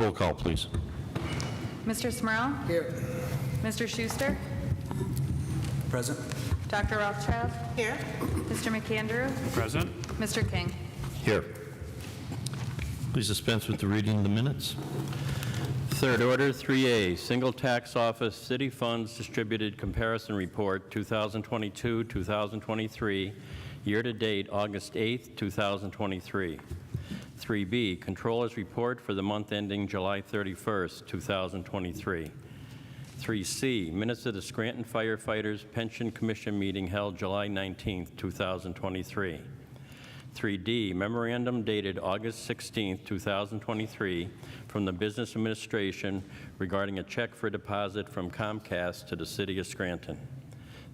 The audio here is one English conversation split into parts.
Roll call, please. Mr. Smurl? Here. Mr. Schuster? Present. Dr. Rothchild? Here. Mr. McAndrew? Present. Mr. King? Here. Please dispense with the reading of the minutes. Third order, 3A, Single Tax Office City Funds Distributed Comparison Report 2022-2023, year-to-date August 8, 2023. 3B, Controller's Report for the month ending July 31st, 2023. 3C, Minutes of the Scranton Firefighters Pension Commission meeting held July 19, 2023. 3D, Memorandum dated August 16, 2023, from the Business Administration regarding a check for deposit from Comcast to the City of Scranton.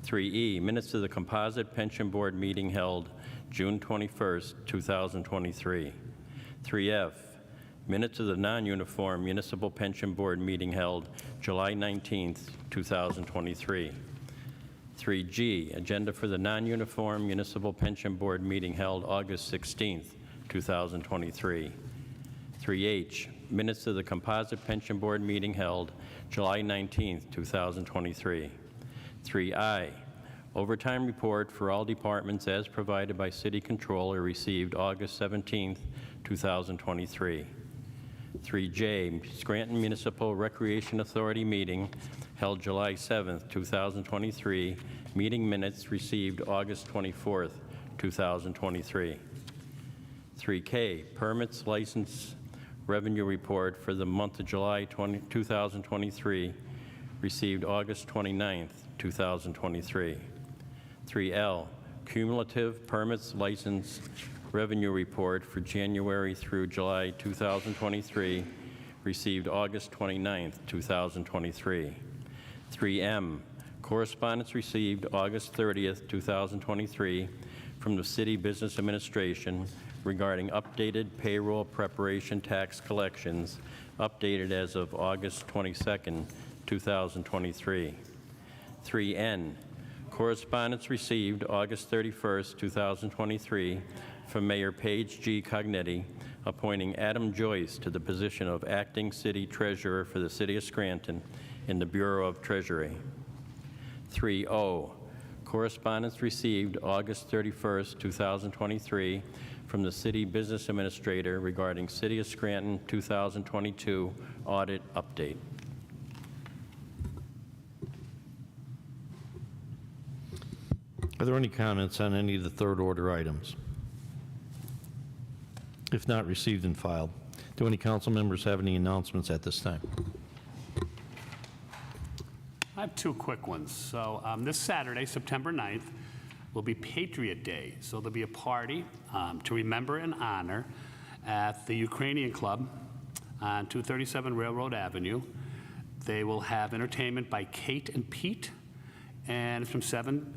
3E, Minutes of the Composite Pension Board meeting held June 21, 2023. 3F, Minutes of the Non-Uniform Municipal Pension Board meeting held July 19, 2023. 3G, Agenda for the Non-Uniform Municipal Pension Board meeting held August 16, 2023. 3H, Minutes of the Composite Pension Board meeting held July 19, 2023. 3I, Overtime Report for all departments as provided by City Controller received August 17, 2023. 3J, Scranton Municipal Recreation Authority meeting held July 7, 2023. Meeting minutes received August 24, 2023. 3K, Permits License Revenue Report for the month of July 2023 received August 29, 2023. 3L, Cumulative Permits License Revenue Report for January through July 2023 received August 29, 2023. 3M, Correspondence received August 30, 2023 from the City Business Administration regarding updated payroll preparation tax collections, updated as of August 22, 2023. 3N, Correspondence received August 31, 2023 from Mayor Paige G. Cognetti appointing Adam Joyce to the position of Acting City Treasurer for the City of Scranton in the Bureau of Treasury. 3O, Correspondence received August 31, 2023 from the City Business Administrator regarding City of Scranton 2022 audit update. Are there any comments on any of the third order items? If not, received and filed. Do any council members have any announcements at this time? I have two quick ones. So this Saturday, September 9th, will be Patriot Day. So there'll be a party to remember and honor at the Ukrainian Club on 237 Railroad Avenue. They will have entertainment by Kate and Pete, and it's from 7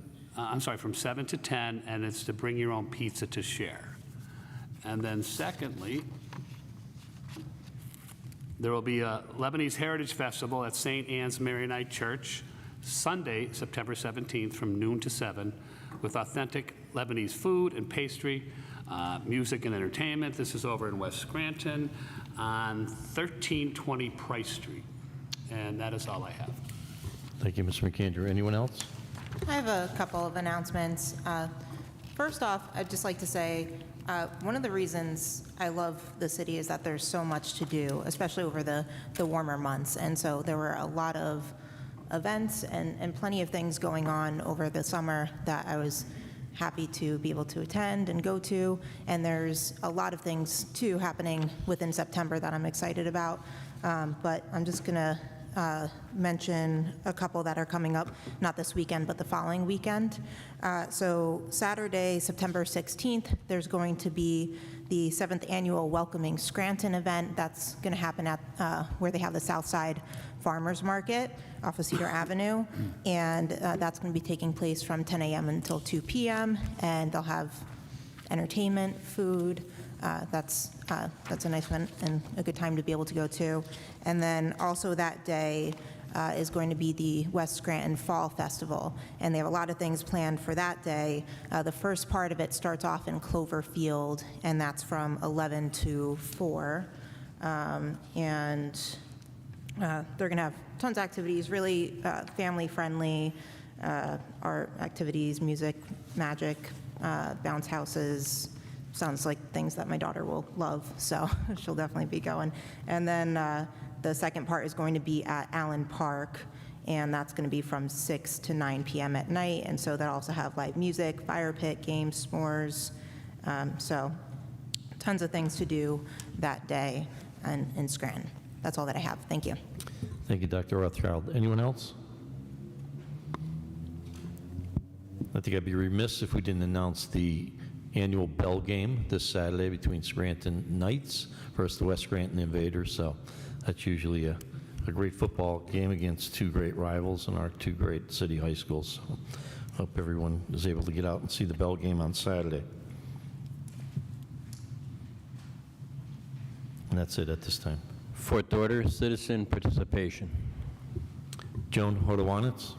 to 10, and it's to bring your own pizza to share. And then secondly, there will be a Lebanese Heritage Festival at St. Anne's Maronite Church, Sunday, September 17th, from noon to 7, with authentic Lebanese food and pastry, music and entertainment. This is over in West Scranton on 1320 Price Street. And that is all I have. Thank you, Mr. McAndrew. Anyone else? I have a couple of announcements. First off, I'd just like to say one of the reasons I love the city is that there's so much to do, especially over the warmer months. And so there were a lot of events and plenty of things going on over the summer that I was happy to be able to attend and go to. And there's a lot of things, too, happening within September that I'm excited about. But I'm just going to mention a couple that are coming up, not this weekend, but the following weekend. So Saturday, September 16th, there's going to be the 7th annual Welcoming Scranton event. That's going to happen at where they have the Southside Farmers Market off of Cedar Avenue. And that's going to be taking place from 10 a.m. until 2 p.m. And they'll have entertainment, food. That's a nice one and a good time to be able to go to. And then also that day is going to be the West Scranton Fall Festival, and they have a lot of things planned for that day. The first part of it starts off in Clover Field, and that's from 11 to 4. and they're going to have tons of activities, really family-friendly art activities, music, magic, bounce houses. Sounds like things that my daughter will love, so she'll definitely be going. And then the second part is going to be at Allen Park, and that's going to be from 6 to 9 p.m. at night. And so they'll also have live music, fire pit, games, s'mores. So tons of things to do that day in Scranton. That's all that I have. Thank you. Thank you, Dr. Rothchild. Anyone else? I think I'd be remiss if we didn't announce the annual bell game this Saturday between Scranton Knights versus the West Scranton Invaders. So that's usually a great football game against two great rivals in our two great city high schools. So hope everyone is able to get out and see the bell game on Saturday. And that's it at this time. Fourth order, citizen participation. Joan Hodowanitz.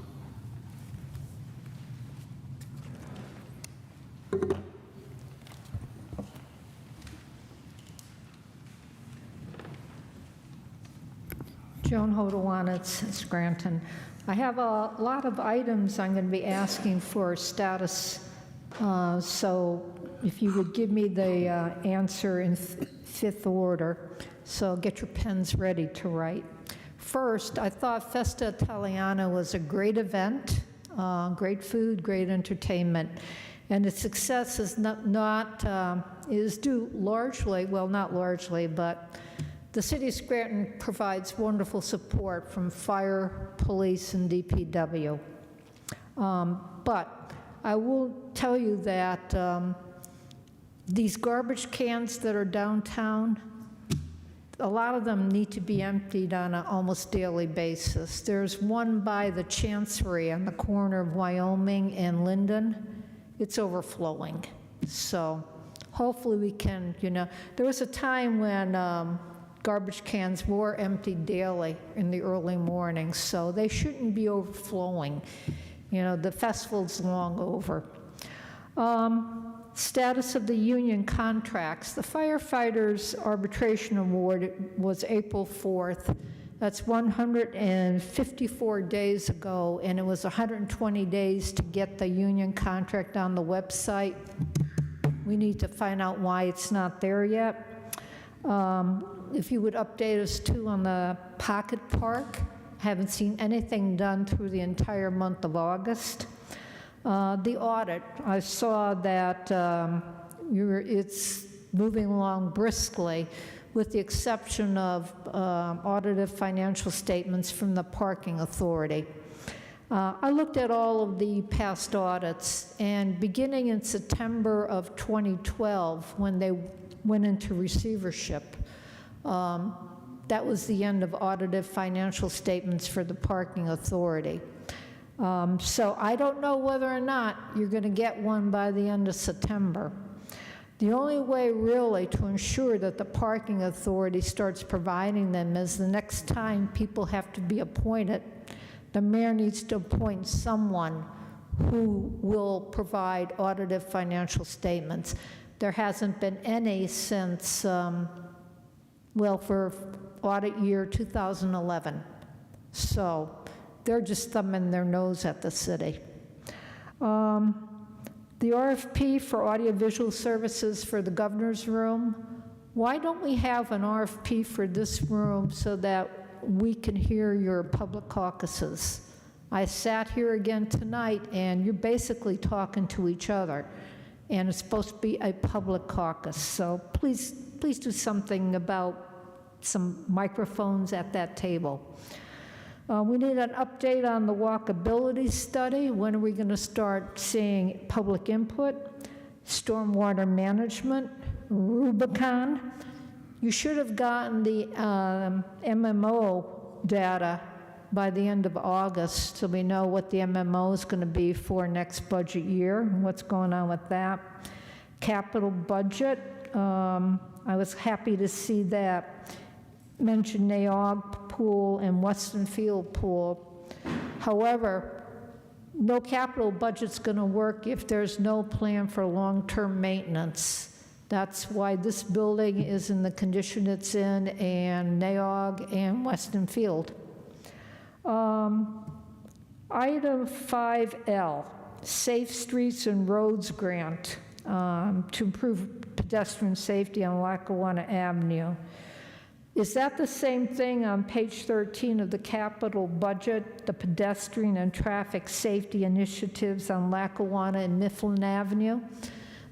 Joan Hodowanitz, Scranton. I have a lot of items I'm going to be asking for status, so if you would give me the answer in fifth order, so get your pens ready to write. First, I thought Festa Italiana was a great event, great food, great entertainment, and its success is is due largely, well, not largely, but the city of Scranton provides wonderful support from fire, police, and DPW. But I will tell you that these garbage cans that are downtown, a lot of them need to be emptied on an almost daily basis. There's one by the Chancery on the corner of Wyoming and Linden. It's overflowing. So hopefully we can, there was a time when garbage cans were emptied daily in the early mornings, so they shouldn't be overflowing. The festival's long over. Status of the union contracts. The firefighters arbitration award was April 4th. That's 154 days ago, and it was 120 days to get the union contract on the website. We need to find out why it's not there yet. If you would update us too on the Pocket Park. Haven't seen anything done through the entire month of August. The audit, I saw that it's moving along briskly with the exception of audited financial statements from the parking authority. I looked at all of the past audits, and beginning in September of 2012, when they went into receivership, that was the end of audited financial statements for the parking authority. So I don't know whether or not you're going to get one by the end of September. The only way really to ensure that the parking authority starts providing them is the next time people have to be appointed, the mayor needs to appoint someone who will provide audited financial statements. There hasn't been any since, for audit year 2011. So they're just thumbing their nose at the city. The RFP for audiovisual services for the governor's room, why don't we have an RFP for this room so that we can hear your public caucuses? I sat here again tonight, and you're basically talking to each other, and it's supposed to be a public caucus. So please do something about some microphones at that table. We need an update on the walkability study. When are we going to start seeing public input? Stormwater management, Rubicon. You should have gotten the MMO data by the end of August, so we know what the MMO is going to be for next budget year, and what's going on with that. Capital budget, I was happy to see that mentioned Naog Pool and Weston Field Pool. However, no capital budget's going to work if there's no plan for long-term maintenance. That's why this building is in the condition it's in, and Naog and Weston Field. Item 5L, Safe Streets and Roads Grant to improve pedestrian safety on Lackawanna Avenue. Is that the same thing on page 13 of the capital budget, the pedestrian and traffic safety initiatives on Lackawanna and Mifflin Avenue?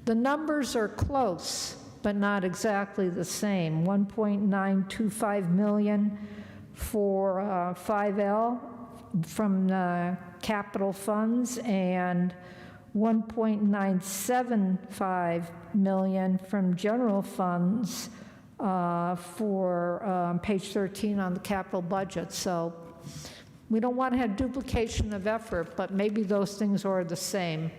The numbers are close, but not exactly the same. 1.925 million for 5L from the capital funds and 1.975 million from general funds for page 13 on the capital budget. So we don't want to have duplication of effort, but maybe those things are the same.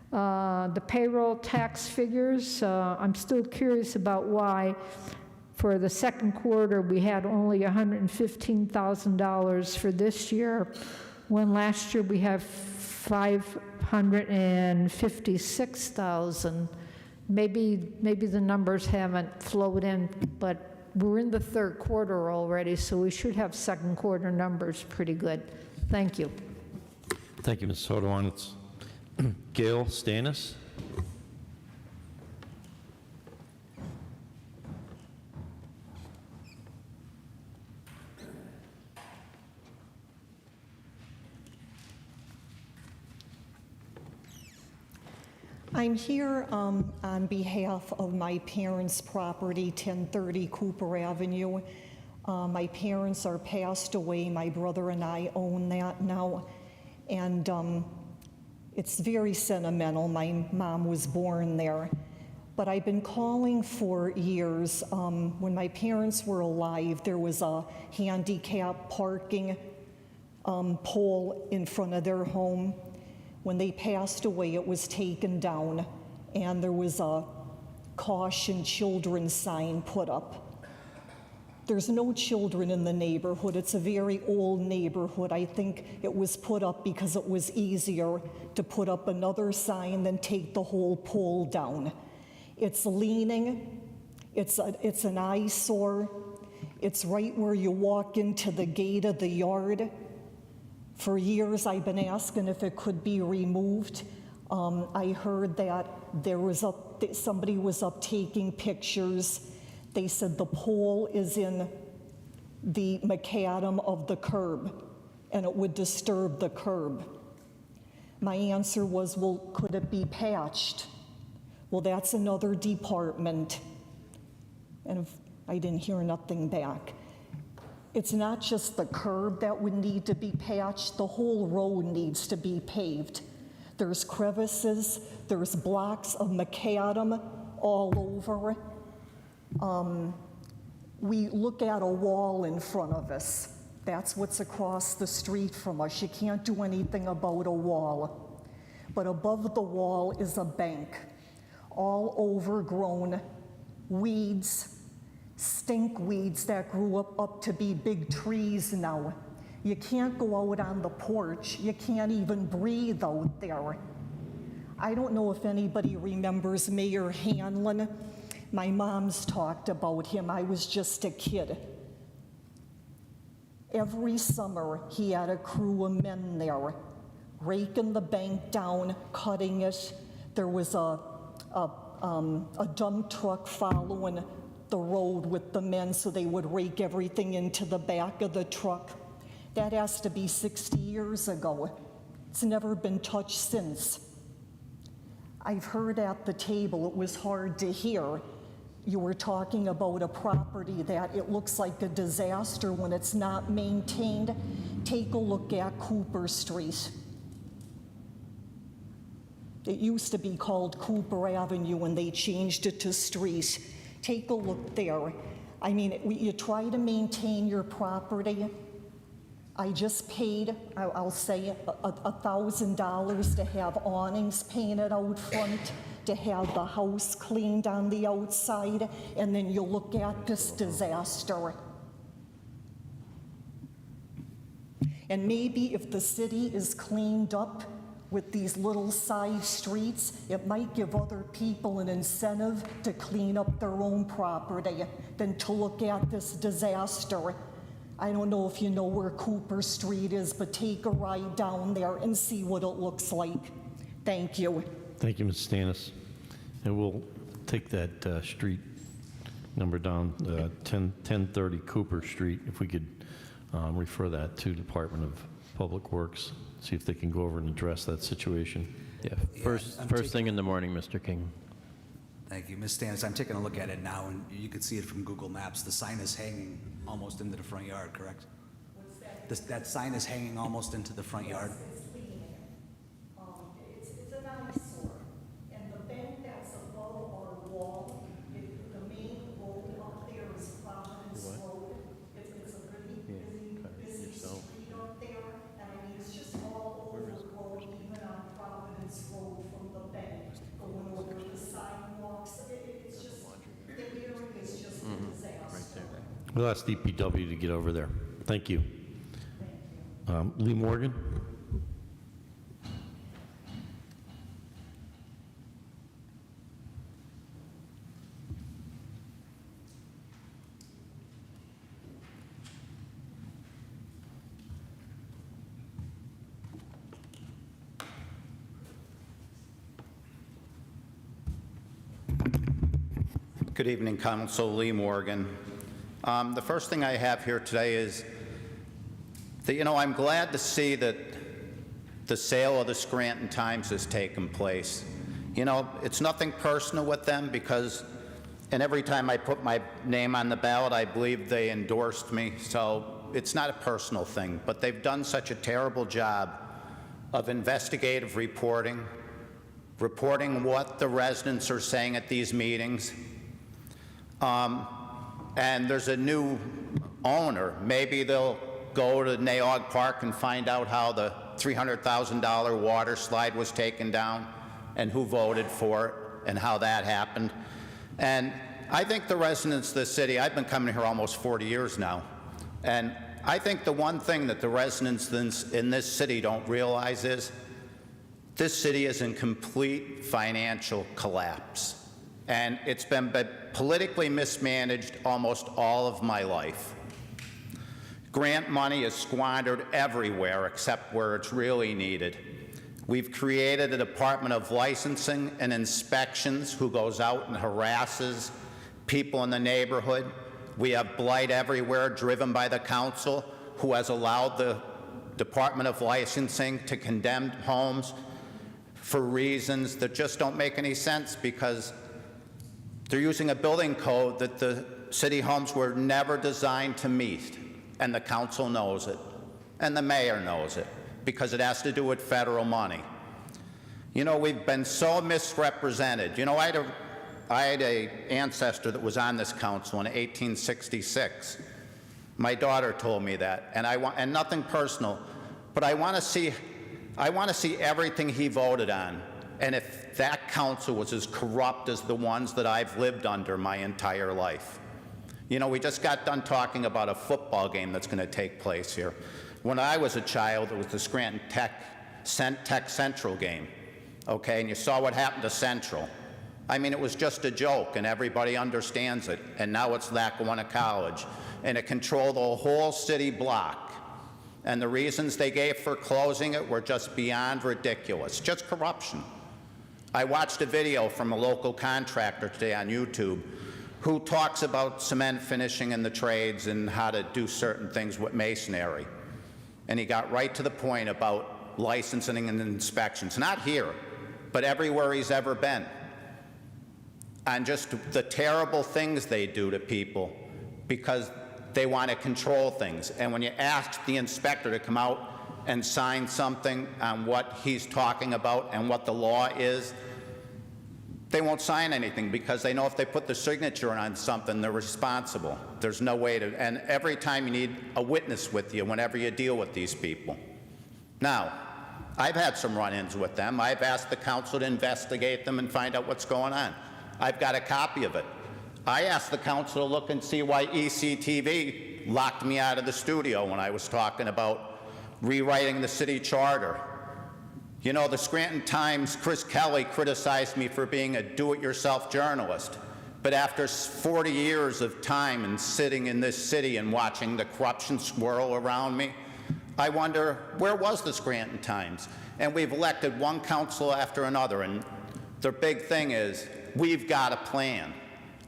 The payroll tax figures, I'm still curious about why for the second quarter we had only $115,000 for this year, when last year we have $556,000. Maybe the numbers haven't flowed in, but we're in the third quarter already, so we should have second quarter numbers pretty good. Thank you. Thank you, Ms. Sotowon. Gail Stanis. I'm here on behalf of my parents' property, 1030 Cooper Avenue. My parents are passed away. My brother and I own that now. And it's very sentimental. My mom was born there. But I've been calling for years. When my parents were alive, there was a handicap parking pole in front of their home. When they passed away, it was taken down, and there was a caution children sign put up. There's no children in the neighborhood. It's a very old neighborhood. I think it was put up because it was easier to put up another sign than take the whole pole down. It's leaning. It's an eyesore. It's right where you walk into the gate of the yard. For years, I've been asking if it could be removed. I heard that somebody was up taking pictures. They said the pole is in the macadam of the curb, and it would disturb the curb. My answer was, well, could it be patched? Well, that's another department. And I didn't hear nothing back. It's not just the curb that would need to be patched, the whole road needs to be paved. There's crevices, there's blocks of macadam all over. We look at a wall in front of us. That's what's across the street from us. You can't do anything about a wall. But above the wall is a bank, all overgrown, weeds, stink weeds that grew up to be big trees now. You can't go out on the porch. You can't even breathe out there. I don't know if anybody remembers Mayor Hanlon. My mom's talked about him. I was just a kid. Every summer, he had a crew of men there, raking the bank down, cutting it. There was a dump truck following the road with the men so they would rake everything into the back of the truck. That has to be 60 years ago. It's never been touched since. I've heard at the table, it was hard to hear, you were talking about a property that it looks like a disaster when it's not maintained. Take a look at Cooper Street. It used to be called Cooper Avenue when they changed it to street. Take a look there. I mean, you try to maintain your property. I just paid, I'll say, $1,000 to have awnings painted out front, to have the house cleaned on the outside, and then you look at this disaster. And maybe if the city is cleaned up, with these little side streets, it might give other people an incentive to clean up their own property than to look at this disaster. I don't know if you know where Cooper Street is, but take a ride down there and see what it looks like. Thank you. Thank you, Ms. Stannis. And we'll take that street number down, 1030 Cooper Street, if we could refer that to Department of Public Works, see if they can go over and address that situation. Yeah, first thing in the morning, Mr. King. Thank you. Ms. Stannis, I'm taking a look at it now, and you can see it from Google Maps. The sign is hanging almost into the front yard, correct? What's that? That sign is hanging almost into the front yard. It's leaning. It's an eyesore. And the bank that's above our wall, the main road up there is Providence Road. It's a really busy street up there. And I mean, it's just all over the road, even on Providence Road from the bank, going over the sidewalks. It's just, the area is just a disaster. We'll ask DPW to get over there. Thank you. Lee Morgan? Good evening, Council. Lee Morgan. The first thing I have here today is that, I'm glad to see that the sale of the Scranton Times has taken place. It's nothing personal with them because, and every time I put my name on the ballot, I believe they endorsed me, so it's not a personal thing, but they've done such a terrible job of investigative reporting what the residents are saying at these meetings. And there's a new owner. Maybe they'll go to Naog Park and find out how the $300,000 water slide was taken down and who voted for it and how that happened. And I think the residents of the city, I've been coming here almost 40 years now, and I think the one thing that the residents in this city don't realize is this city is in complete financial collapse. And it's been politically mismanaged almost all of my life. Grant money is squandered everywhere except where it's really needed. We've created a Department of Licensing and Inspections who goes out and harasses people in the neighborhood. We have blight everywhere driven by the council who has allowed the Department of Licensing to condemn homes for reasons that just don't make any sense because they're using a building code that the city homes were never designed to meet, and the council knows it, and the mayor knows it, because it has to do with federal money. We've been so misrepresented. I had an ancestor that was on this council in 1866. My daughter told me that, and nothing personal, but I want to see everything he voted on. And if that council was as corrupt as the ones that I've lived under my entire life. We just got done talking about a football game that's going to take place here. When I was a child, it was the Scranton Tech Central game, okay? And you saw what happened to Central. I mean, it was just a joke, and everybody understands it. And now it's Lackawanna College, and it controlled a whole city block. And the reasons they gave for closing it were just beyond ridiculous, just corruption. I watched a video from a local contractor today on YouTube who talks about cement finishing in the trades and how to do certain things with masonry. And he got right to the point about licensing and inspections, not here, but everywhere he's ever been. And just the terrible things they do to people because they want to control things. And when you ask the inspector to come out and sign something on what he's talking about and what the law is, they won't sign anything because they know if they put the signature on something, they're responsible. There's no way to, and every time you need a witness with you whenever you deal with these people. Now, I've had some run-ins with them. I've asked the council to investigate them and find out what's going on. I've got a copy of it. I asked the council to look and see why ECTV locked me out of the studio when I was talking about rewriting the city charter. You know, the Scranton Times, Chris Kelly criticized me for being a do-it-yourself journalist. But after 40 years of time and sitting in this city and watching the corruption swirl around me, I wonder, where was the Scranton Times? And we've elected one council after another, and the big thing is, we've got a plan.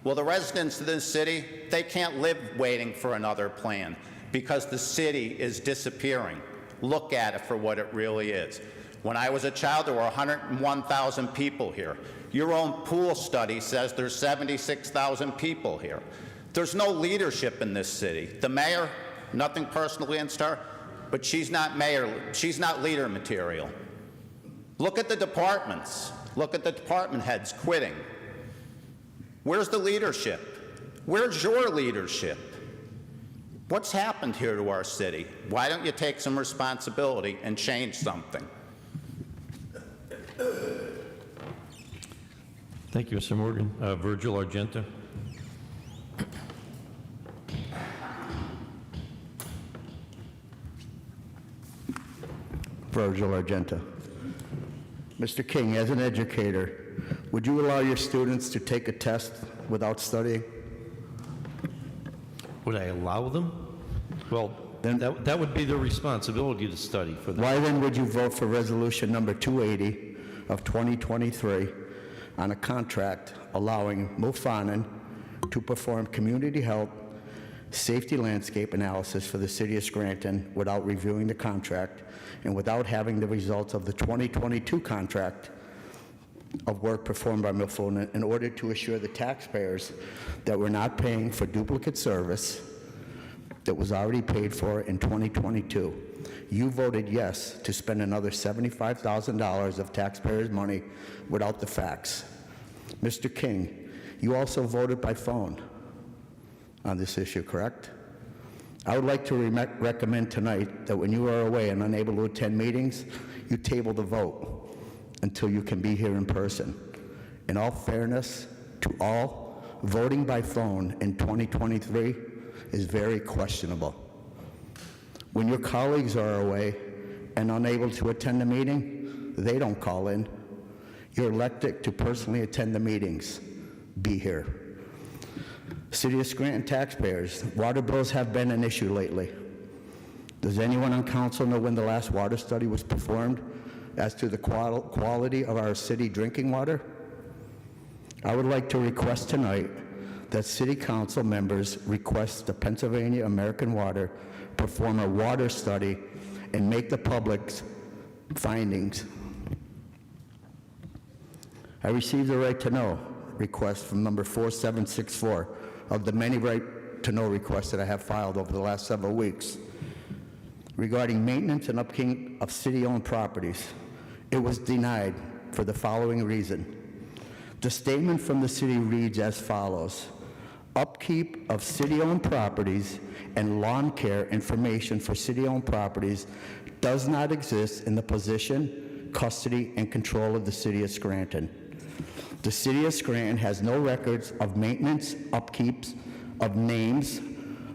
Well, the residents of this city, they can't live waiting for another plan because the city is disappearing. Look at it for what it really is. When I was a child, there were 101,000 people here. Your own pool study says there's 76,000 people here. There's no leadership in this city. The mayor, nothing personal against her, but she's not leader material. Look at the departments. Look at the department heads quitting. Where's the leadership? Where's your leadership? What's happened here to our city? Why don't you take some responsibility and change something? Thank you, Mr. Morgan. Virgil Argenta. Virgil Argenta. Mr. King, as an educator, would you allow your students to take a test without studying? Would I allow them? Well, then that would be their responsibility to study for that. Why then would you vote for resolution number 280 of 2023 on a contract allowing Mofanen to perform community health safety landscape analysis for the city of Scranton without reviewing the contract and without having the results of the 2022 contract of work performed by Mofanen in order to assure the taxpayers that we're not paying for duplicate service that was already paid for in 2022. You voted yes to spend another $75,000 of taxpayers' money without the facts. Mr. King, you also voted by phone on this issue, correct? I would like to recommend tonight that when you are away and unable to attend meetings, you table the vote until you can be here in person. In all fairness to all, voting by phone in 2023 is very questionable. When your colleagues are away and unable to attend the meeting, they don't call in. You're elected to personally attend the meetings. Be here. City of Scranton taxpayers, water bills have been an issue lately. Does anyone on council know when the last water study was performed as to the quality of our city drinking water? I would like to request tonight that city council members request the Pennsylvania American Water perform a water study and make the public's findings. I received a right to know request from number 4764 of the many right to know requests that I have filed over the last several weeks regarding maintenance and upkeep of city-owned properties. It was denied for the following reason. The statement from the city reads as follows: upkeep of city-owned properties and lawn care information for city-owned properties does not exist in the possession, custody, and control of the city of Scranton. The city of Scranton has no records of maintenance, upkeeps, of names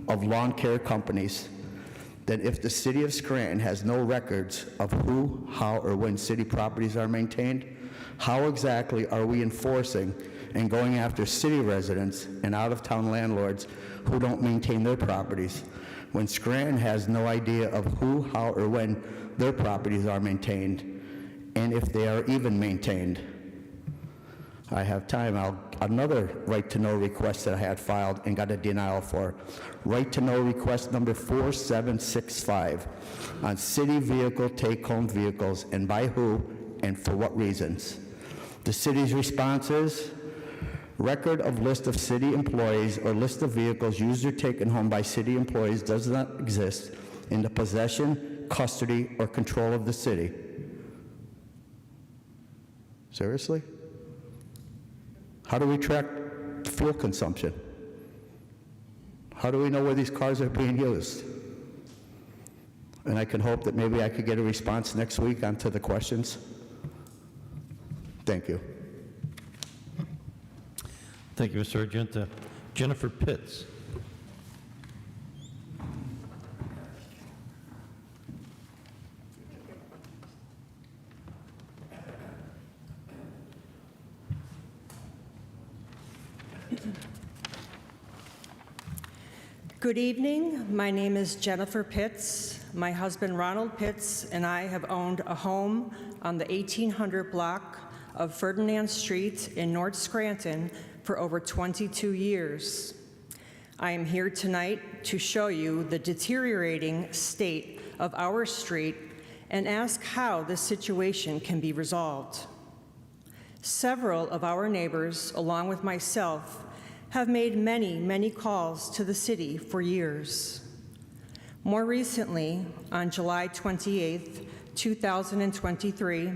of lawn care companies. Then if the city of Scranton has no records of who, how, or when city properties are maintained, how exactly are we enforcing and going after city residents and out-of-town landlords who don't maintain their properties when Scranton has no idea of who, how, or when their properties are maintained, and if they are even maintained? I have time. Another right-to-know request that I had filed and got a denial for. Right-to-know request number 4765 on city vehicle take-home vehicles, and by who and for what reasons. The city's response is: record of list of city employees or list of vehicles used or taken home by city employees does not exist in the possession, custody, or control of the city. Seriously? How do we track fuel consumption? How do we know where these cars are being used? And I can hope that maybe I could get a response next week onto the questions. Thank you. Thank you, Mr. Argenta. Jennifer Pitts. Good evening. My name is Jennifer Pitts. My husband Ronald Pitts and I have owned a home on the 1800 block of Ferdinand Street in North Scranton for over 22 years. I am here tonight to show you the deteriorating state of our street and ask how this situation can be resolved. Several of our neighbors, along with myself, have made many calls to the city for years. More recently, on July 28, 2023,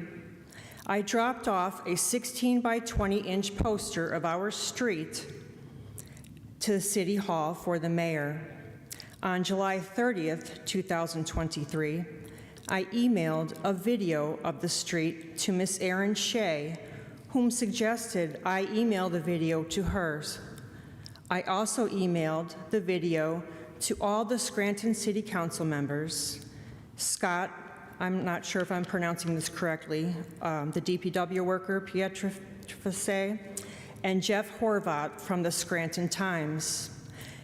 I dropped off a 16 by 20-inch poster of our street to City Hall for the mayor. On July 30th, 2023, I emailed a video of the street to Miss Erin Shea, whom suggested I email the video to hers. I also emailed the video to all the Scranton City Council members, Scott, I'm not sure if I'm pronouncing this correctly, the DPW worker, Pietrafase, and Jeff Horvath from the Scranton Times.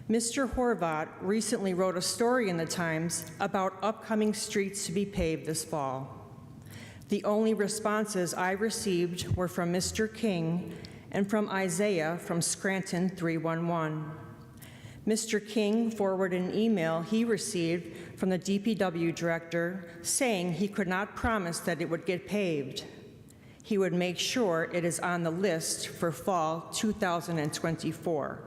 Mr. Horvath recently wrote a story in the Times about upcoming streets to be paved this fall. The only responses I received were from Mr. King and from Isaiah from Scranton 311. Mr. King forwarded an email he received from the DPW director saying he could not promise that it would get paved. He would make sure it is on the list for fall 2024.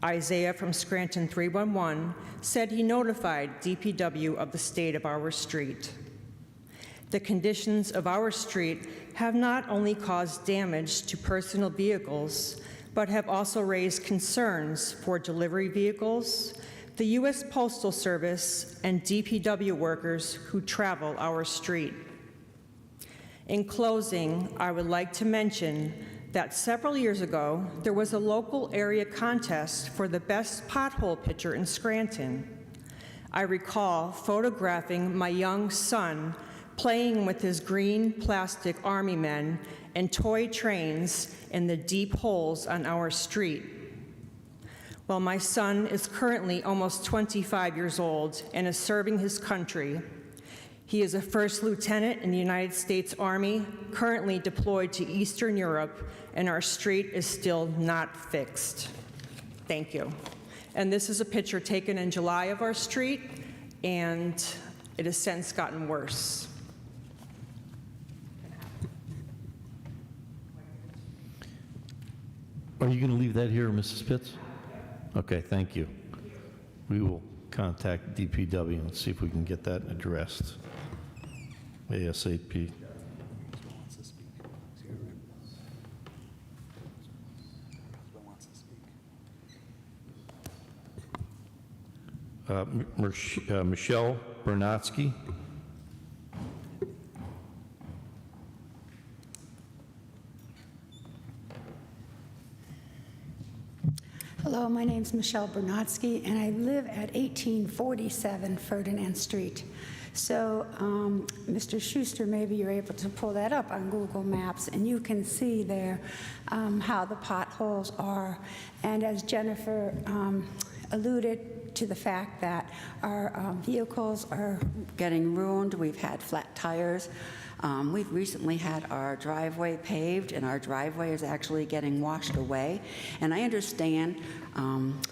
Isaiah from Scranton 311 said he notified DPW of the state of our street. The conditions of our street have not only caused damage to personal vehicles, but have also raised concerns for delivery vehicles, the U.S. Postal Service, and DPW workers who travel our street. In closing, I would like to mention that several years ago, there was a local area contest for the best pothole pitcher in Scranton. I recall photographing my young son playing with his green plastic army men and toy trains in the deep holes on our street. While my son is currently almost 25 years old and is serving his country, he is a first lieutenant in the United States Army, currently deployed to Eastern Europe, and our street is still not fixed. Thank you. And this is a picture taken in July of our street, and it has since gotten worse. Are you going to leave that here, Mrs. Pitts? Okay, thank you. We will contact DPW and see if we can get that addressed ASAP. Michelle Bernatsky. Hello, my name's Michelle Bernatsky, and I live at 1847 Ferdinand Street. So, Mr. Schuster, maybe you're able to pull that up on Google Maps, and you can see there how the potholes are. And as Jennifer alluded to the fact that our vehicles are getting ruined, we've had flat tires. We've recently had our driveway paved, and our driveway is actually getting washed away. And I understand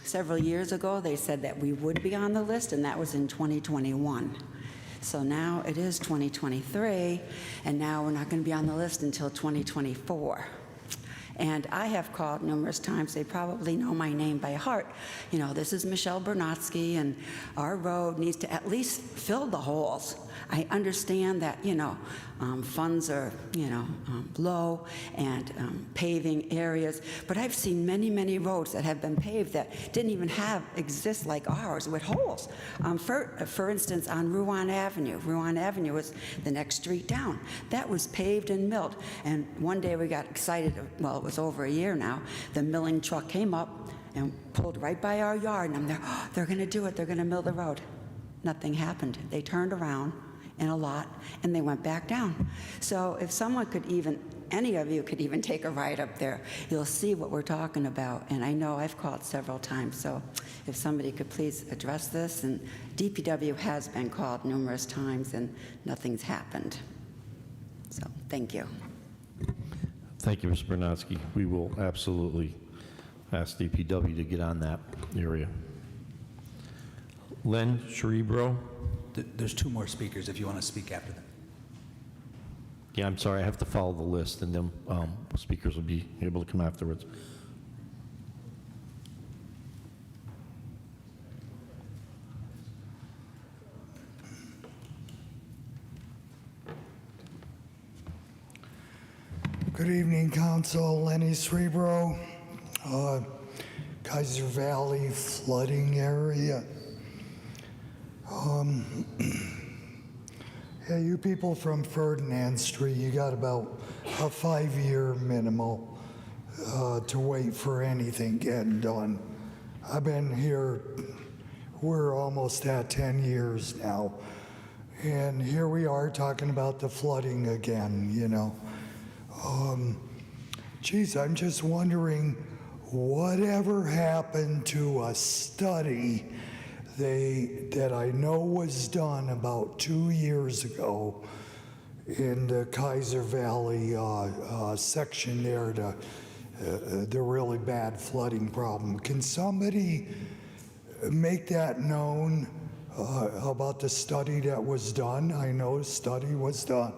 several years ago they said that we would be on the list, and that was in 2021. So now it is 2023, and now we're not going to be on the list until 2024. And I have called numerous times. They probably know my name by heart. You know, this is Michelle Bernatsky, and our road needs to at least fill the holes. I understand that, you know, funds are, low and paving areas, but I've seen many roads that have been paved that didn't even exist like ours with holes. For instance, on Rouen Avenue is the next street down. That was paved and milled, and one day we got excited, well, it was over a year now, the milling truck came up and pulled right by our yard, and I'm there, oh, they're gonna do it, they're gonna mill the road. Nothing happened. They turned around and a lot, and they went back down. So if someone could even, any of you could even take a ride up there, you'll see what we're talking about. And I know I've called several times, so if somebody could please address this. And DPW has been called numerous times, and nothing's happened. So, thank you. Thank you, Ms. Bernatsky. We will absolutely ask DPW to get on that area. Len Cerebro? There's two more speakers if you want to speak after them. Yeah, I'm sorry, I have to follow the list, and then speakers will be able to come afterwards. Good evening, Council. Lenny Cerebro, Kaiser Valley flooding area. Yeah, you people from Ferdinand Street, you got about a 5-year minimal to wait for anything getting done. I've been here, we're almost at 10 years now, and here we are talking about the flooding again, you know. Geez, I'm just wondering, whatever happened to a study that I know was done about 2 years ago in the Kaiser Valley section there, the really bad flooding problem. Can somebody make that known about the study that was done? I know a study was done.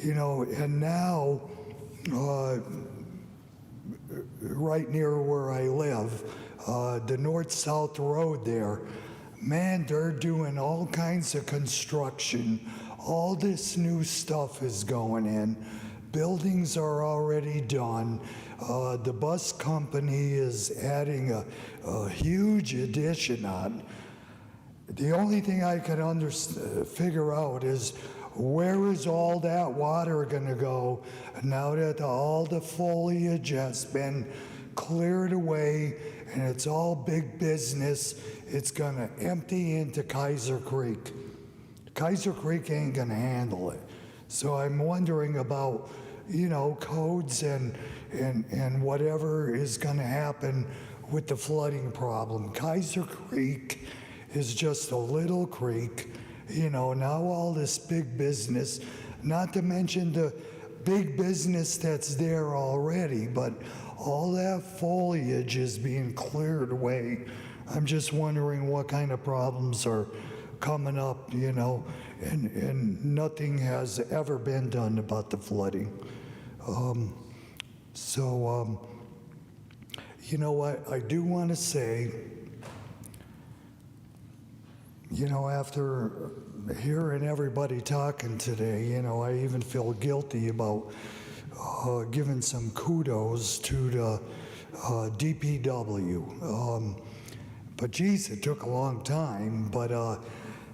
You know, and now, right near where I live, the north-south road there, man, they're doing all kinds of construction. All this new stuff is going in. Buildings are already done. The bus company is adding a huge addition on. The only thing I can figure out is, where is all that water going to go now that all the foliage has been cleared away and it's all big business? It's going to empty into Kaiser Creek. Kaiser Creek ain't going to handle it. So I'm wondering about, you know, codes and whatever is going to happen with the flooding problem. Kaiser Creek is just a little creek. You know, now all this big business, not to mention the big business that's there already, but all that foliage is being cleared away. I'm just wondering what kind of problems are coming up, you know, and nothing has ever been done about the flooding. You know what, I do want to say, you know, after hearing everybody talking today, you know, I even feel guilty about giving some kudos to the DPW. But geez, it took a long time, but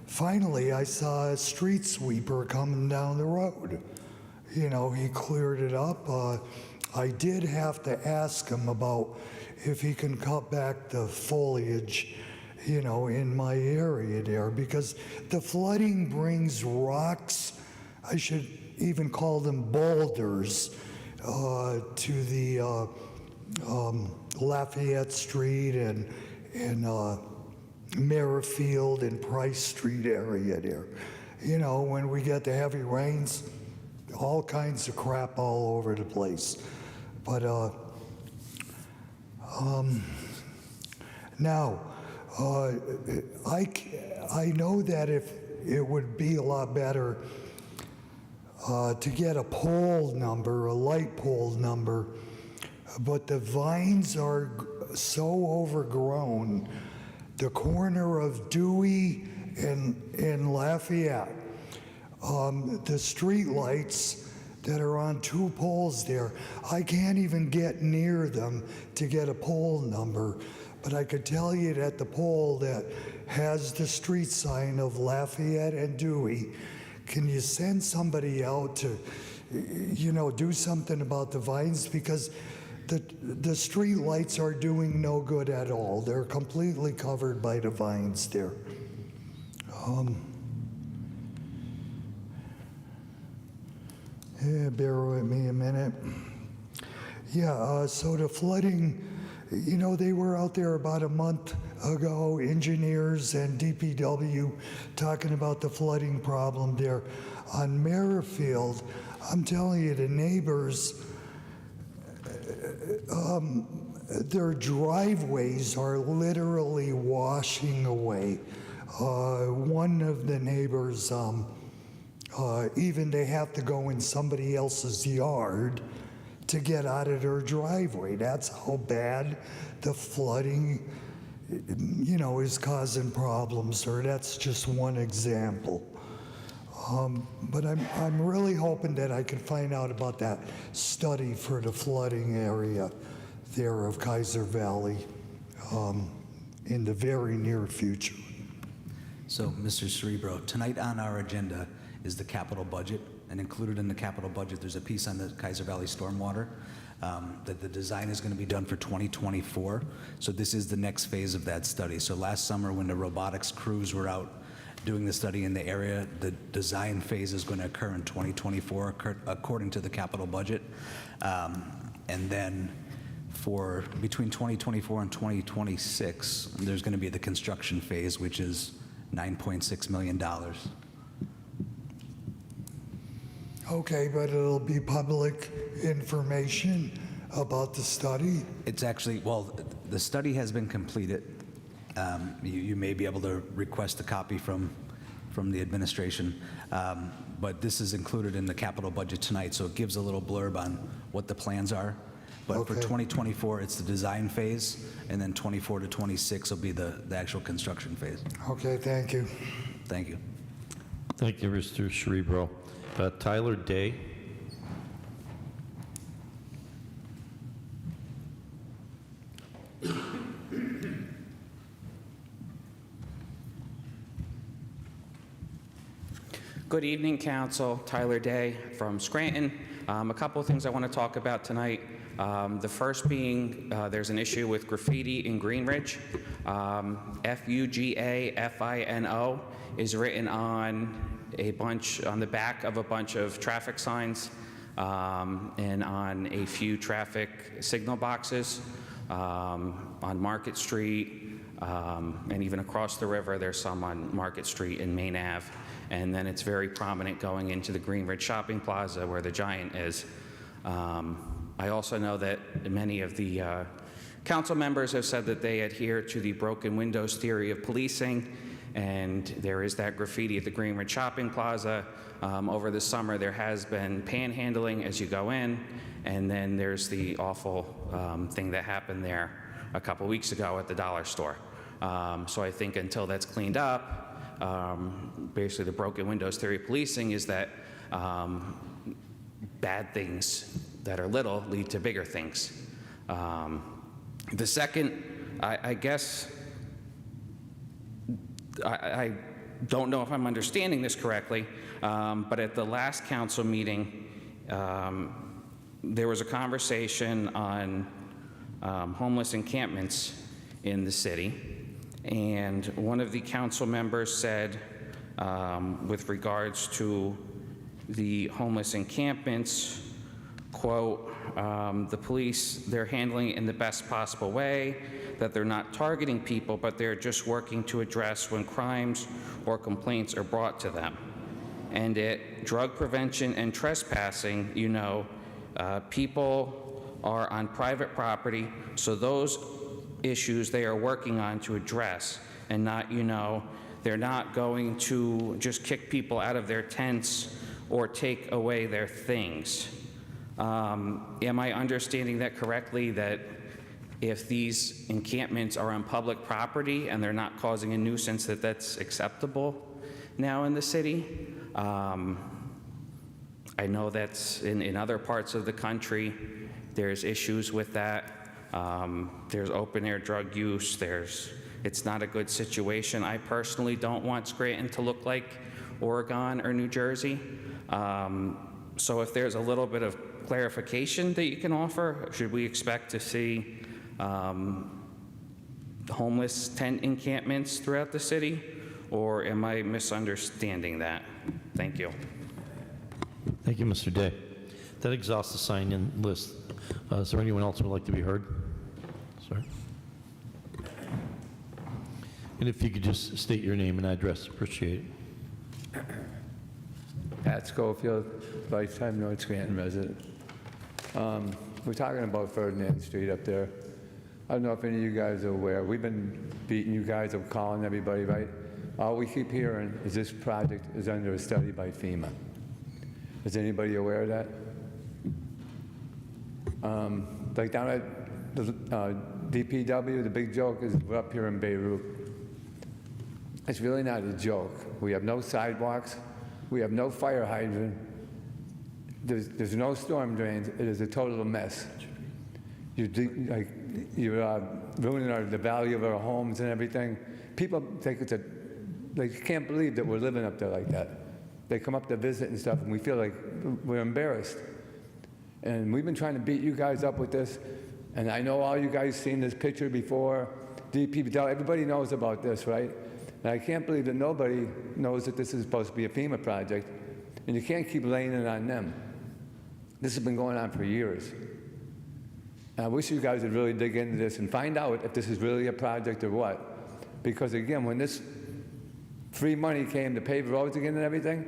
finally I saw a street sweeper coming down the road. You know, he cleared it up. I did have to ask him about if he can cut back the foliage, you know, in my area there, because the flooding brings rocks, I should even call them boulders, to the Lafayette Street and Merrifield and Price Street area there. You know, when we get the heavy rains, all kinds of crap all over the place. But now, I know that if it would be a lot better to get a pole number, a light pole number, but the vines are so overgrown. The corner of Dewey and Lafayette, the street lights that are on 2 poles there, I can't even get near them to get a pole number. But I could tell you that the pole that has the street sign of Lafayette and Dewey, can you send somebody out to, you know, do something about the vines? Because the street lights are doing no good at all. They're completely covered by the vines there. Bear with me a minute. Yeah, so the flooding, you know, they were out there about a month ago, engineers and DPW, talking about the flooding problem there on Merrifield. I'm telling you, the neighbors, their driveways are literally washing away. One of the neighbors, even they have to go in somebody else's yard to get out of their driveway. That's how bad the flooding, you know, is causing problems, or that's just one example. But I'm really hoping that I can find out about that study for the flooding area there of Kaiser Valley in the very near future. So, Mr. Cerebro, tonight on our agenda is the capital budget, and included in the capital budget, there's a piece on the Kaiser Valley stormwater that the design is going to be done for 2024. So this is the next phase of that study. So last summer, when the robotics crews were out doing the study in the area, the design phase is going to occur in 2024, according to the capital budget. And then for between 2024 and 2026, there's going to be the construction phase, which is $9.6 million. Okay, but it'll be public information about the study? It's actually, well, the study has been completed. You may be able to request a copy from the administration, but this is included in the capital budget tonight, so it gives a little blurb on what the plans are. But for 2024, it's the design phase, and then 24 to 26 will be the actual construction phase. Okay, thank you. Thank you. Thank you, Mr. Cerebro. Tyler Day. Good evening, Council. Tyler Day from Scranton. A couple of things I want to talk about tonight. The first being there's an issue with graffiti in Greenridge. F-U-G-A-F-I-N-O is written on the back of a bunch of traffic signs and on a few traffic signal boxes on Market Street and even across the river. There's some on Market Street and Main Ave. And then it's very prominent going into the Greenridge Shopping Plaza where the Giant is. I also know that many of the council members have said that they adhere to the broken windows theory of policing, and there is that graffiti at the Greenridge Shopping Plaza. Over the summer, there has been panhandling as you go in, and then there's the awful thing that happened there a couple weeks ago at the dollar store. So I think until that's cleaned up, basically the broken windows theory of policing is that bad things that are little lead to bigger things. The second, I guess, I don't know if I'm understanding this correctly, but at the last council meeting, there was a conversation on homeless encampments in the city, and one of the council members said, with regards to the homeless encampments, quote, the police, they're handling it in the best possible way, that they're not targeting people, but they're just working to address when crimes or complaints are brought to them. And at drug prevention and trespassing, you know, people are on private property, so those issues they are working on to address, and not, you know, they're not going to just kick people out of their tents or take away their things. Am I understanding that correctly, that if these encampments are on public property and they're not causing a nuisance, that that's acceptable now in the city? I know that's in other parts of the country, there's issues with that. There's open air drug use, it's not a good situation. I personally don't want Scranton to look like Oregon or New Jersey. So if there's a little bit of clarification that you can offer, should we expect to see homeless tent encampments throughout the city, or am I misunderstanding that? Thank you. Thank you, Mr. Day. That exhausts the sign-in list. Is there anyone else who would like to be heard? Sorry. And if you could just state your name and address, appreciate it. Pat Schofield, lifetime North Scranton resident. We're talking about Ferdinand Street up there. I don't know if any of you guys are aware. We've been beating you guys up, calling everybody, right? All we keep hearing is this project is under a study by FEMA. Is anybody aware of that? Like down at the DPW, the big joke is we're up here in Beirut. It's really not a joke. We have no sidewalks. We have no fire hydrant. There's no storm drains. It is a total mess. You're ruining the value of our homes and everything. People think they can't believe that we're living up there like that. They come up to visit and stuff, and we feel like we're embarrassed. And we've been trying to beat you guys up with this, and I know all you guys seen this picture before. DPW, everybody knows about this, right? And I can't believe that nobody knows that this is supposed to be a FEMA project, and you can't keep laying it on them. This has been going on for years. And I wish you guys would really dig into this and find out if this is really a project or what. Because again, when this free money came to pave roads again and everything,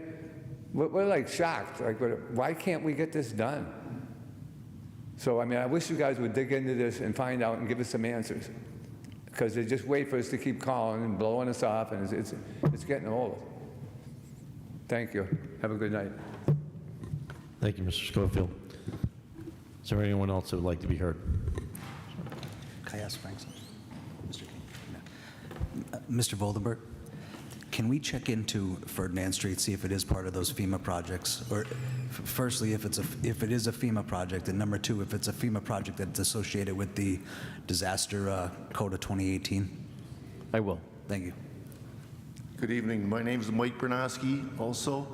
we're like shocked. Like, why can't we get this done? So, I mean, I wish you guys would dig into this and find out and give us some answers. Because they just wait for us to keep calling and blowing us off, and it's getting old. Thank you. Have a good night. Thank you, Mr. Schofield. Is there anyone else that would like to be heard? Can I ask Frank? Mr. King? No. Mr. Voldenberg, can we check into Ferdinand Street, see if it is part of those FEMA projects? Or firstly, if it is a FEMA project, and number two, if it's a FEMA project that's associated with the disaster code of 2018? I will. Thank you. Good evening. My name is Mike Bernowski, also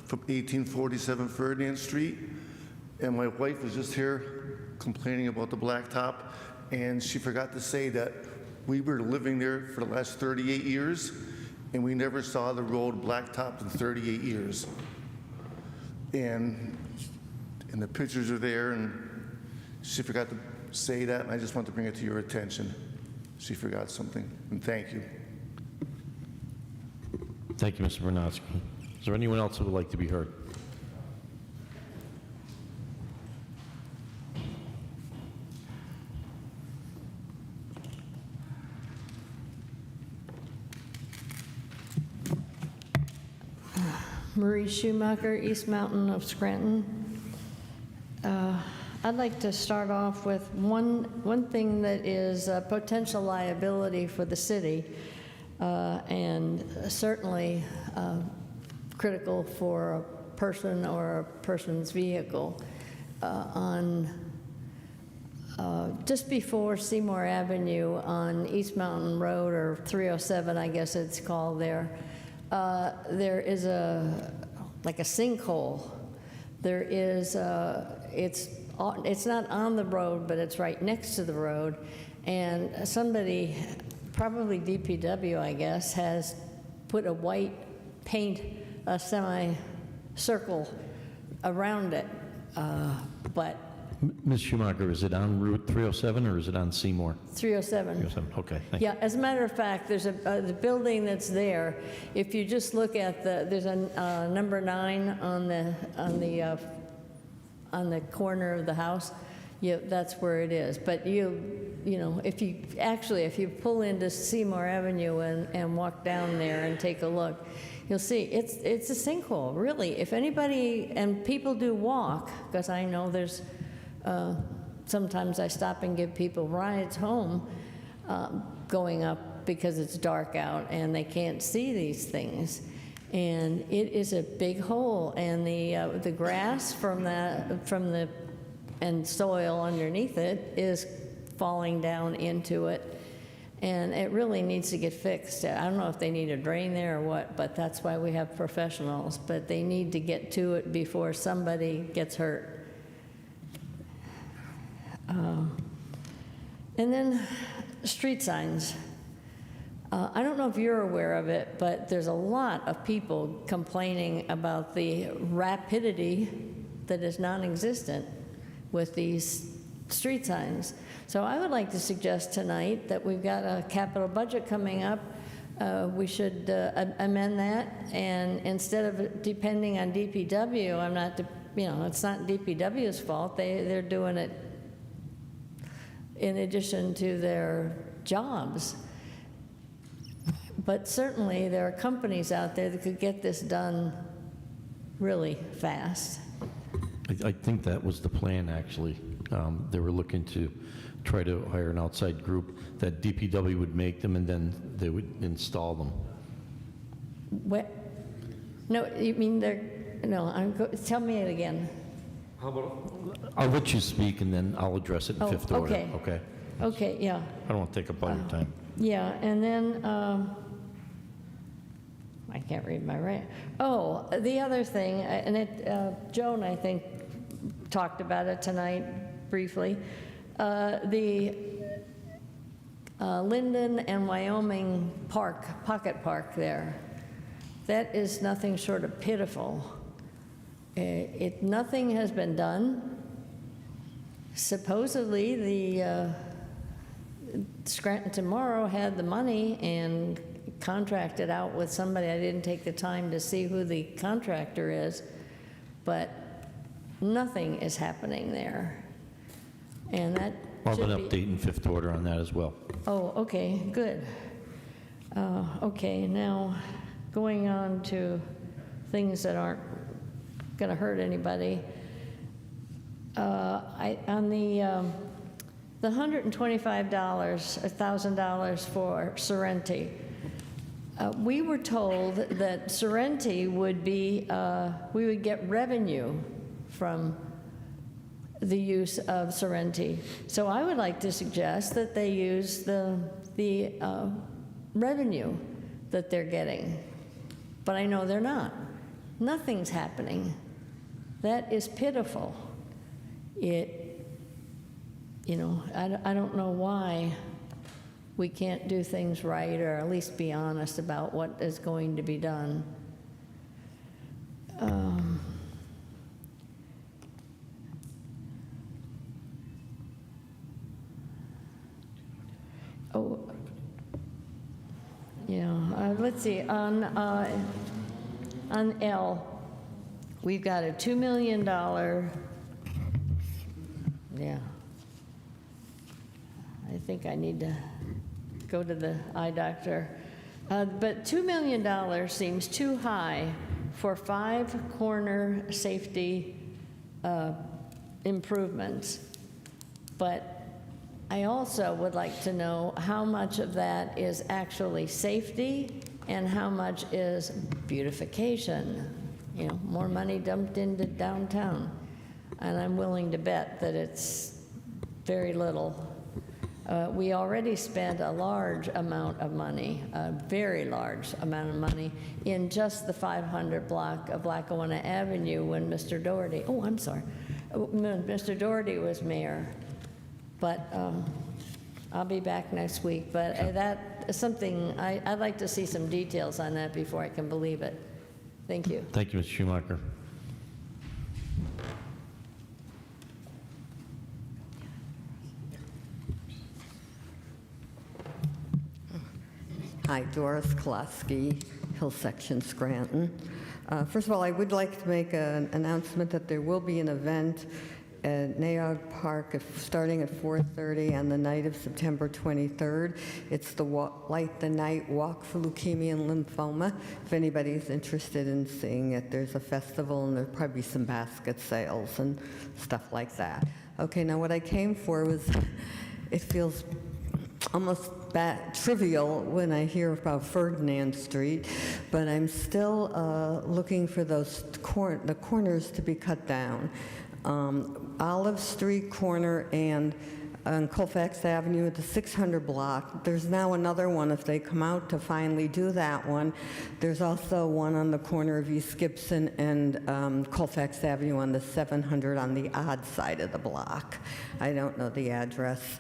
from 1847 Ferdinand Street. And my wife was just here complaining about the blacktop, and she forgot to say that we were living there for the last 38 years, and we never saw the road blacktopped in 38 years. And the pictures are there, and she forgot to say that, and I just want to bring it to your attention. She forgot something, and thank you. Thank you, Mr. Bernowski. Is there anyone else who would like to be heard? Marie Schumacher, East Mountain of Scranton. I'd like to start off with one thing that is a potential liability for the city, and certainly critical for a person or a person's vehicle. Just before Seymour Avenue on East Mountain Road, or 307, I guess it's called there, there is like a sinkhole. There is, it's not on the road, but it's right next to the road. And somebody, probably DPW, I guess, has put a white paint, a semi-circle around it. But Ms. Schumacher, is it on Route 307 or is it on Seymour? 307. 307, okay, thank you. Yeah, as a matter of fact, there's the building that's there. If you just look at there's a number 9 on the corner of the house. That's where it is. But you know, if you pull into Seymour Avenue and walk down there and take a look, you'll see it's a sinkhole, really. If anybody, and people do walk, because I know there's. Sometimes I stop and give people rides home going up because it's dark out and they can't see these things. And it is a big hole, and the grass and soil underneath it is falling down into it. And it really needs to get fixed. I don't know if they need a drain there or what, but that's why we have professionals. But they need to get to it before somebody gets hurt. And then street signs. I don't know if you're aware of it, but there's a lot of people complaining about the rapidity that is non-existent with these street signs. So I would like to suggest tonight that we've got a capital budget coming up. We should amend that, and instead of depending on DPW, I'm not, it's not DPW's fault. They're doing it in addition to their jobs. But certainly there are companies out there that could get this done really fast. I think that was the plan, actually. They were looking to try to hire an outside group that DPW would make them, and then they would install them. What? No, you mean they're, no, tell me it again. How about? I'll let you speak, and then I'll address it in fifth order. Okay. Okay? Okay, yeah. I don't want to take up all your time. Yeah, and then, I can't read my right. Oh, the other thing, and Joan, I think, talked about it tonight briefly. The Linden and Wyoming Pocket Park there, that is nothing short of pitiful. Nothing has been done. Supposedly, the Scranton Tomorrow had the money and contracted out with somebody. I didn't take the time to see who the contractor is, but nothing is happening there. And that I'll have an should be- update in fifth order on that as well. Oh, okay, good. Okay, now going on to things that aren't going to hurt anybody. On the $125,000 for Sorrenti, we were told that Sorrenti would be, we would get revenue from the use of Sorrenti. So I would like to suggest that they use the revenue that they're getting. But I know they're not. Nothing's happening. That is pitiful. I don't know why we can't do things right, or at least be honest about what is going to be done. Let's see, on L, we've got a $2 million, yeah. I think I need to go to the eye doctor. But $2 million seems too high for 5 corner safety improvements. But I also would like to know how much of that is actually safety and how much is beautification. More money dumped into downtown. And I'm willing to bet that it's very little. We already spent a large amount of money, a very large amount of money, in just the 500 block of Lackawanna Avenue when Mr. Doherty, when Mr. Doherty was mayor. But I'll be back next week. But that is something, I'd like to see some details on that before I can believe it. Thank you. Thank you, Ms. Schumacher. Hi, Doris Kolosky, Hill Section, Scranton. First of all, I would like to make an announcement that there will be an event at Naog Park starting at 4:30 on the night of September 23rd. It's the Light the Night Walk for Leukemia and Lymphoma. If anybody's interested in seeing it, there's a festival and there'll probably be some basket sales and stuff like that. Okay, now what I came for was, it feels almost trivial when I hear about Ferdinand Street, but I'm still looking for those the corners to be cut down. Olive Street corner and on Colfax Avenue at the 600 block. There's now another one if they come out to finally do that one. There's also one on the corner of East Gibson and Colfax Avenue on the 700 on the odd side of the block. I don't know the address.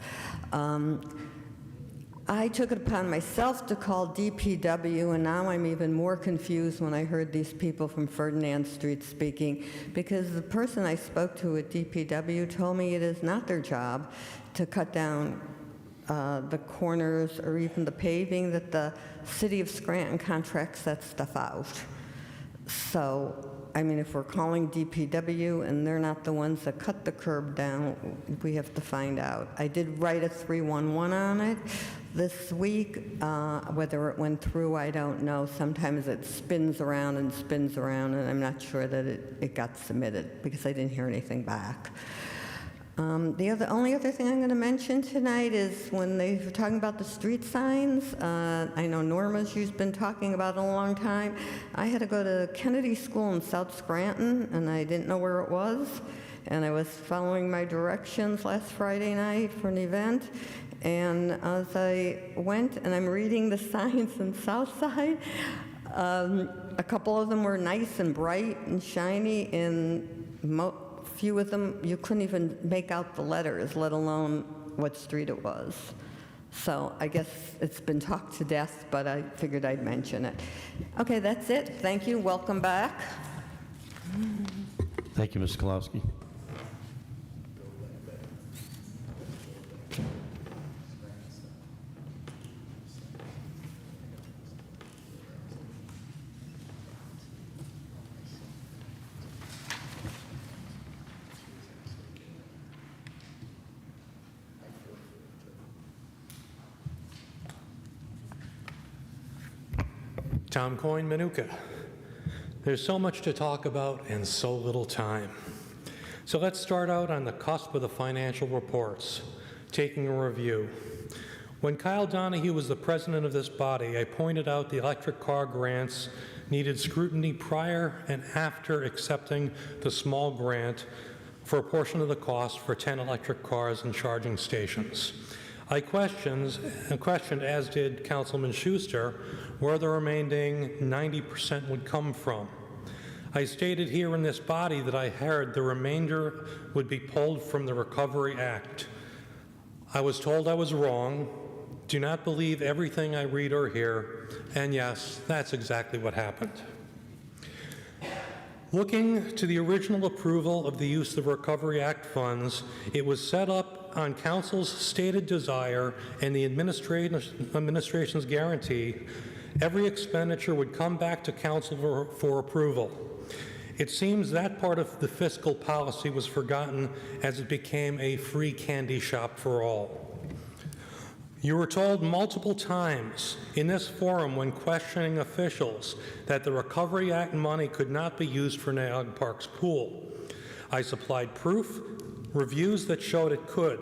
I took it upon myself to call DPW, and now I'm even more confused when I heard these people from Ferdinand Street speaking, because the person I spoke to at DPW told me it is not their job to cut down the corners or even the paving, that the city of Scranton contracts that stuff out. So, I mean, if we're calling DPW and they're not the ones that cut the curb down, we have to find out. I did write a 311 on it this week. Whether it went through, I don't know. Sometimes it spins around, and I'm not sure that it got submitted because I didn't hear anything back. The only other thing I'm going to mention tonight is when they were talking about the street signs. I know Norma's been talking about it a long time. I had to go to Kennedy School in South Scranton, and I didn't know where it was. And I was following my directions last Friday night for an event. And as I went, and I'm reading the signs in Southside, a couple of them were nice and bright and shiny, and few of them, you couldn't even make out the letters, let alone what street it was. So I guess it's been talked to death, but I figured I'd mention it. Okay, that's it. Thank you. Welcome back. Thank you, Ms. Kolowski. Tom Coyne, Manuka. There's so much to talk about and so little time. So let's start out on the cusp of the financial reports, taking a review. When Kyle Donahue was the president of this body, I pointed out the electric car grants needed scrutiny prior and after accepting the small grant for a portion of the cost for 10 electric cars and charging stations. I questioned, as did Councilman Schuster, where the remaining 90% would come from. I stated here in this body that I heard the remainder would be pulled from the Recovery Act. I was told I was wrong. Do not believe everything I read or hear, and yes, that's exactly what happened. Looking to the original approval of the use of Recovery Act funds, it was set up on Council's stated desire and the administration's guarantee every expenditure would come back to Council for approval. It seems that part of the fiscal policy was forgotten as it became a free candy shop for all. You were told multiple times in this forum when questioning officials that the Recovery Act money could not be used for Naog Park's pool. I supplied proof, reviews that showed it could.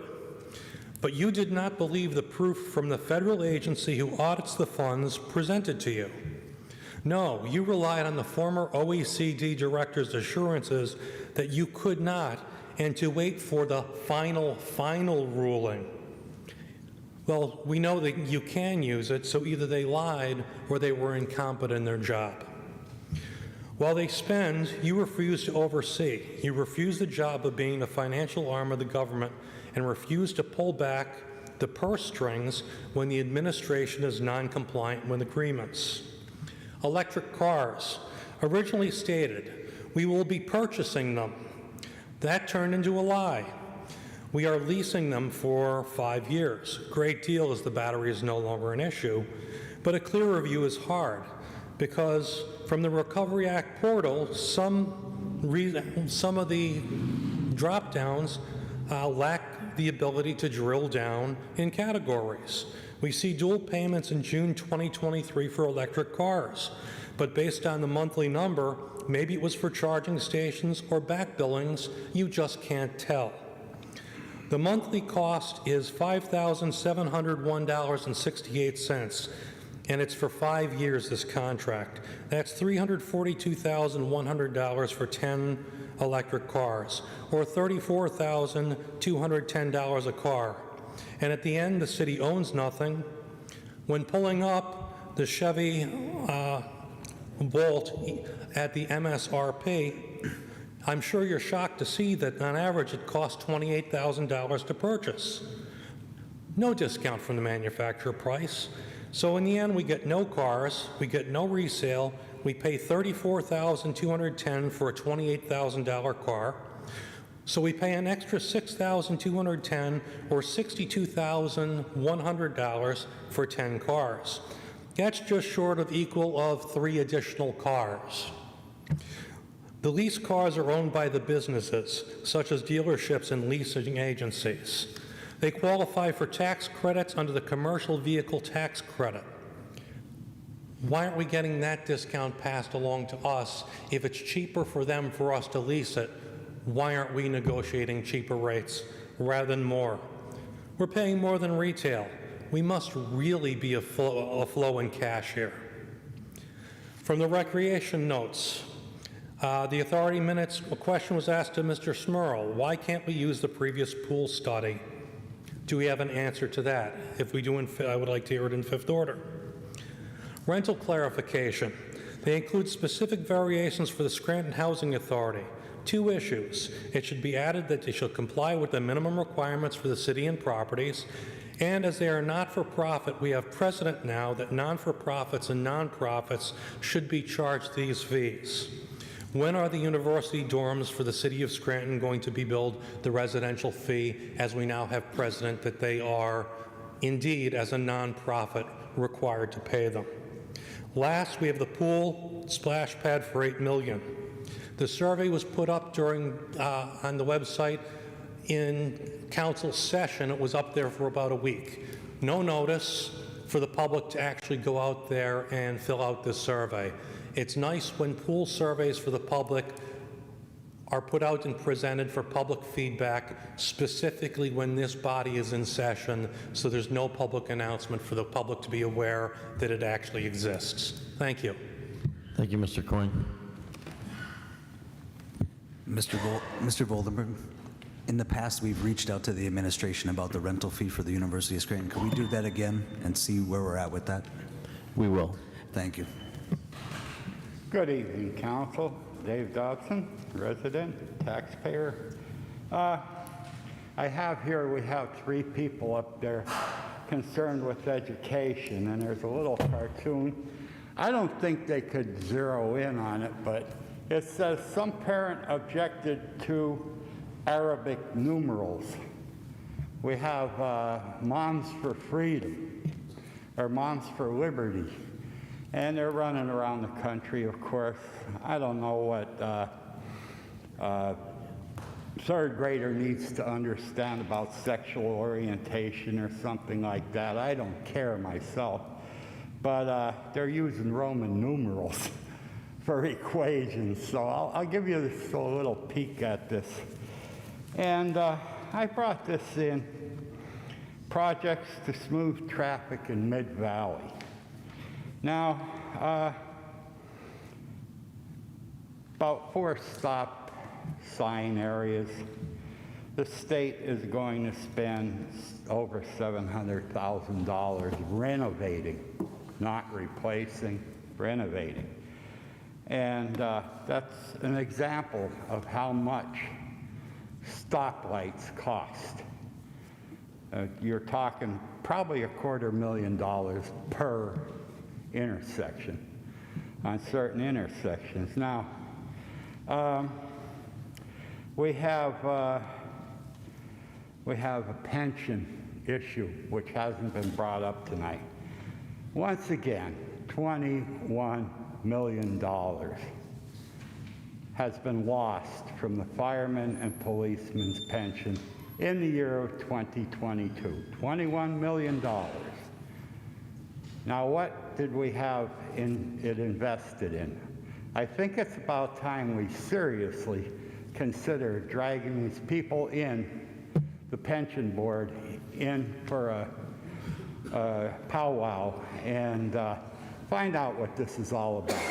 But you did not believe the proof from the federal agency who audits the funds presented to you. No, you relied on the former OECD director's assurances that you could not, and to wait for the final ruling. Well, we know that you can use it, so either they lied or they were incompetent in their job. While they spend, you refuse to oversee. You refuse the job of being the financial arm of the government and refuse to pull back the purse strings when the administration is non-compliant with agreements. Electric cars. Originally stated, we will be purchasing them. That turned into a lie. We are leasing them for 5 years. Great deal as the battery is no longer an issue, but a clear review is hard because from the Recovery Act portal, some of the drop-downs lack the ability to drill down in categories. We see dual payments in June 2023 for electric cars, but based on the monthly number, maybe it was for charging stations or back billings, you just can't tell. The monthly cost is $5,701.68, and it's for 5 years, this contract. That's $342,100 for 10 electric cars, or $34,210 a car. And at the end, the city owns nothing. When pulling up the Chevy Bolt at the MSRP, I'm sure you're shocked to see that on average it costs $28,000 to purchase. no discount from the manufacturer price. So in the end, we get no cars, we get no resale, we pay $34,210 for a $28,000 car. So we pay an extra $6,210 or $62,100 for 10 cars. That's just short of equal of 3 additional cars. The leased cars are owned by the businesses, such as dealerships and leasing agencies. They qualify for tax credits under the commercial vehicle tax credit. Why aren't we getting that discount passed along to us? If it's cheaper for them for us to lease it, why aren't we negotiating cheaper rates rather than more? We're paying more than retail. We must really be a flow in cash here. From the recreation notes, the authority minutes, a question was asked to Mr. Smurl. Why can't we use the previous pool study? Do we have an answer to that? If we do, I would like to hear it in fifth order. Rental clarification. They include specific variations for the Scranton Housing Authority. 2 issues. It should be added that they shall comply with the minimum requirements for the city and properties. And as they are not-for-profit, we have precedent now that non-for-profits and non-profits should be charged these fees. When are the university dorms for the city of Scranton going to be billed the residential fee, as we now have precedent that they are indeed, as a non-profit, required to pay them? Last, we have the pool splash pad for $8 million. The survey was put up during on the website in council session. It was up there for about a week. No notice for the public to actually go out there and fill out this survey. It's nice when pool surveys for the public are put out and presented for public feedback, specifically when this body is in session, so there's no public announcement for the public to be aware that it actually exists. Thank you. Thank you, Mr. Coyne. Mr. Voldenberg, in the past, we've reached out to the administration about the rental fee for the University of Scranton. Could we do that again and see where we're at with that? We will. Thank you. Good evening, Council. Dave Dobson, resident, taxpayer. We have 3 people up there concerned with education, and there's a little cartoon. I don't think they could zero in on it, but it says some parent objected to Arabic numerals. We have Moms for Freedom, or Moms for Liberty. And they're running around the country, of course. I don't know what third grader needs to understand about sexual orientation or something like that. I don't care myself. But they're using Roman numerals for equations. So I'll give you just a little peek at this. And I brought this in, projects to smooth traffic in Mid-Valley. Now, about 4 stop sign areas, the state is going to spend over $700,000 renovating, not replacing, renovating. And that's an example of how much stoplights cost. You're talking probably $250,000 per intersection on certain intersections. Now, we have a pension issue which hasn't been brought up tonight. Once again, $21 million has been lost from the firemen and policemen's pension in the year of 2022. $21 million. Now, what did we have it invested in? I think it's about time we seriously consider dragging these people in, the pension board, in for a powwow and find out what this is all about.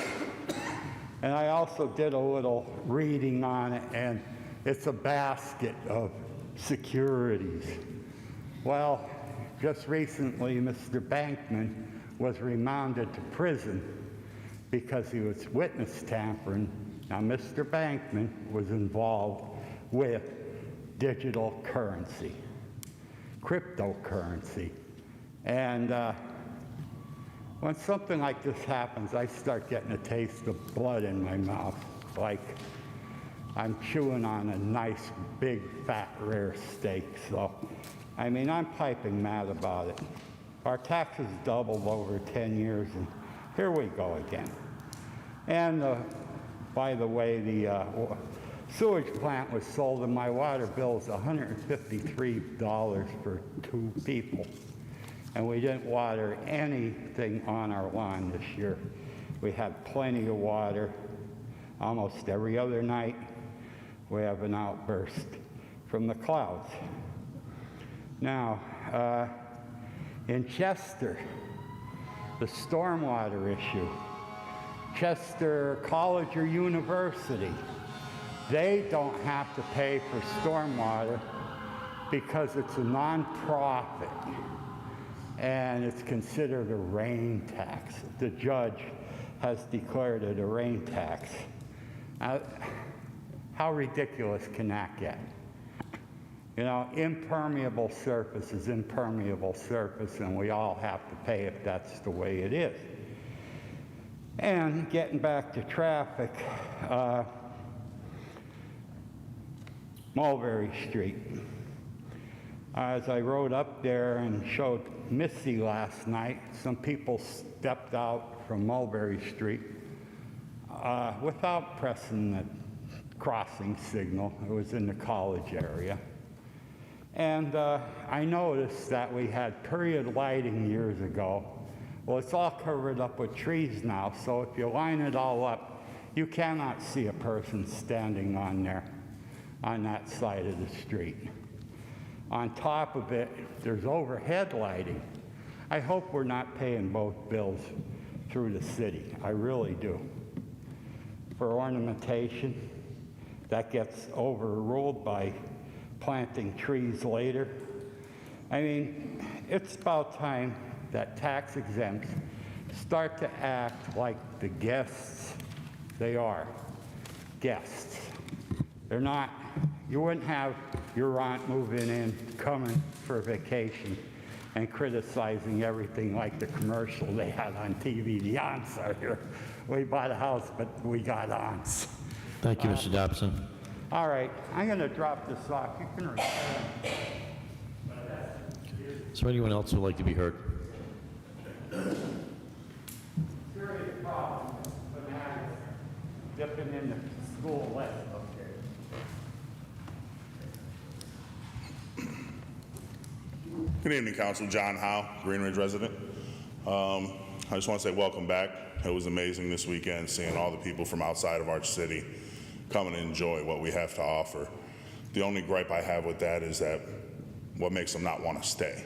And I also did a little reading on it, and it's a basket of securities. Well, just recently, Mr. Bankman was remanded to prison because he was witness tampering. Now, Mr. Bankman was involved with digital currency. Of cryptocurrency. And when something like this happens, I start getting a taste of blood in my mouth, like I'm chewing on a nice, big, fat, rare steak. So, I mean, I'm piping mad about it. Our taxes doubled over 10 years, and here we go again. And by the way, the sewage plant was sold, and my water bill is $153 for 2 people. And we didn't water anything on our lawn this year. We had plenty of water. Almost every other night, we have an outburst from the clouds. Now, in Chester, the stormwater issue, Chester College or University, they don't have to pay for stormwater because it's a nonprofit and it's considered a rain tax. The judge has declared it a rain tax. How ridiculous can that get? You know, impermeable surface is impermeable surface, and we all have to pay if that's the way it is. And getting back to traffic, Mulberry Street. As I rode up there and showed Missy last night, some people stepped out from Mulberry Street without pressing the crossing signal. It was in the college area. And I noticed that we had period lighting years ago. Well, it's all covered up with trees now, so if you line it all up, you cannot see a person standing on there, on that side of the street. On top of it, there's overhead lighting. I hope we're not paying both bills through the city. I really do. For ornamentation, that gets overruled by planting trees later. I mean, it's about time that tax exempts start to act like the guests they are. Guests. They're not, you wouldn't have your aunt moving in, coming for vacation, and criticizing everything like the commercial they had on TV. The aunts are here. We bought a house, but we got aunts. Thank you, Mr. Dobson. All right, I'm going to drop this off. You can return. Is there anyone else who would like to be heard? Serious problem with bananas dipping in the school list up there. Good evening, Council. John Howe, Green Ridge resident. I just want to say welcome back. It was amazing this weekend seeing all the people from outside of our city come and enjoy what we have to offer. The only gripe I have with that is that what makes them not want to stay,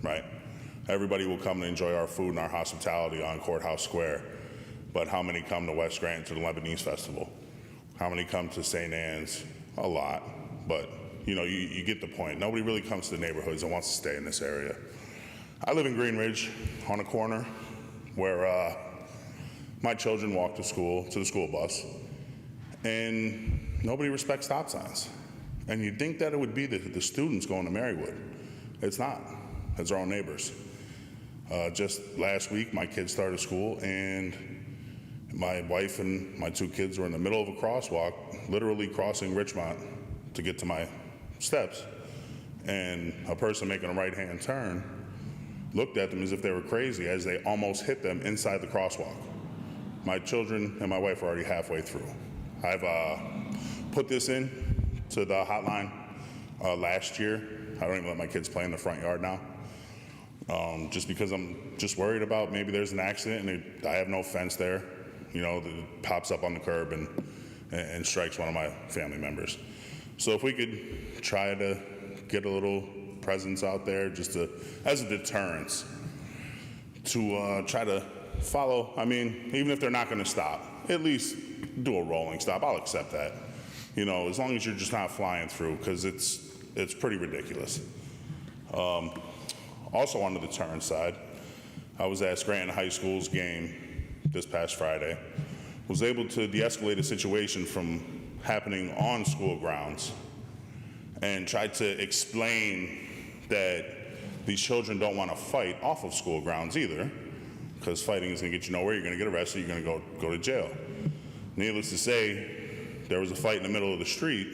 right? Everybody will come and enjoy our food and our hospitality on Courthouse Square, but how many come to West Scranton to the Lebanese Festival? How many come to St. Anne's? A lot, but you know, you get the point. Nobody really comes to the neighborhoods and wants to stay in this area. I live in Green Ridge on a corner where my children walk to school, to the school bus, and nobody respects stop signs. And you'd think that it would be the students going to Marywood. It's not. It's our own neighbors. Just last week, my kids started school, and my wife and my 2 kids were in the middle of a crosswalk, literally crossing Richmont to get to my steps. And a person making a right-hand turn looked at them as if they were crazy as they almost hit them inside the crosswalk. My children and my wife are already halfway through. I've put this in to the hotline last year. I don't even let my kids play in the front yard now, just because I'm just worried about maybe there's an accident and I have no fence there, you know, that pops up on the curb and strikes one of my family members. So if we could try to get a little presence out there just to, as a deterrence, to try to follow, I mean, even if they're not going to stop, at least do a rolling stop. I'll accept that. You know, as long as you're just not flying through, because it's pretty ridiculous. Also on the deterrent side, I was at Scranton High School's game this past Friday. Was able to de-escalate a situation from happening on school grounds and tried to explain that these children don't want to fight off of school grounds either, because fighting is going to get you nowhere. You're going to get arrested. You're going to go to jail. Needless to say, there was a fight in the middle of the street,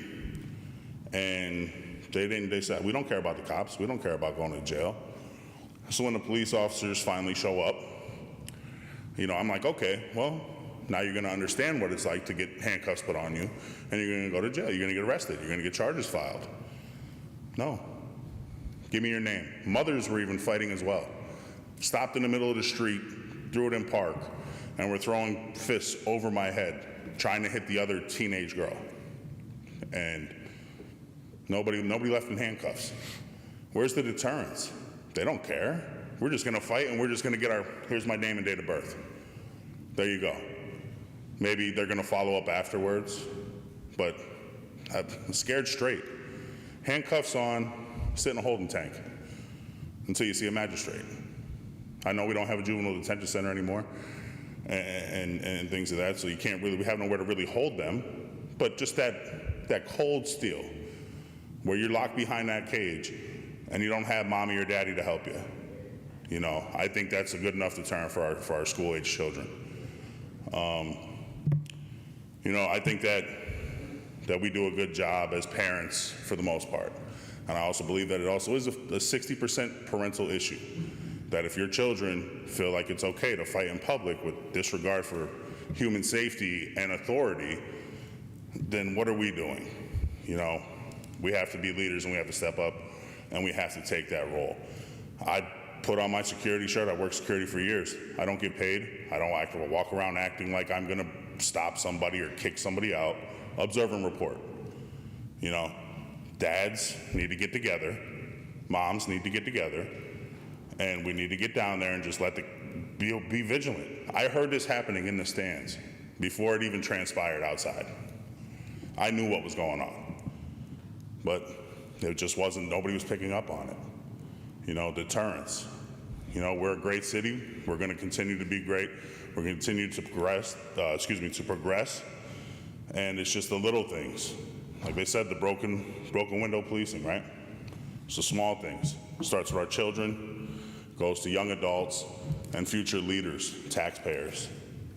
and they said, we don't care about the cops. We don't care about going to jail. So when the police officers finally show up, I'm like, okay, well, now you're going to understand what it's like to get handcuffs put on you, and you're going to go to jail. You're going to get arrested. You're going to get charges filed. No. Give me your name. Mothers were even fighting as well. Stopped in the middle of the street, threw it in park, and were throwing fists over my head, trying to hit the other teenage girl. And nobody left in handcuffs. Where's the deterrence? They don't care. We're just going to fight, and we're just going to get here's my name and date of birth. There you go. Maybe they're going to follow up afterwards, but I'm scared straight. Handcuffs on, sit in a holding tank until you see a magistrate. I know we don't have a juvenile detention center anymore and things of that, so you can't really, we have nowhere to really hold them, but just that cold steel where you're locked behind that cage and you don't have mommy or daddy to help you. I think that's a good enough deterrent for our school-age children. I think that we do a good job as parents for the most part. And I also believe that it also is a 60% parental issue. That if your children feel like it's okay to fight in public with disregard for human safety and authority, then what are we doing? We have to be leaders, and we have to step up, and we have to take that role. I put on my security shirt. I worked security for years. I don't get paid. I don't walk around acting like I'm going to stop somebody or kick somebody out. Observe and report. Dads need to get together. Moms need to get together. And we need to get down there and just be vigilant. I heard this happening in the stands before it even transpired outside. I knew what was going on. But it just wasn't, nobody was picking up on it. Deterrence. We're a great city. We're going to continue to be great. We're going to continue to progress. And it's just the little things. Like they said, the broken window policing, right? It's the small things. It starts with our children, goes to young adults, and future leaders, taxpayers,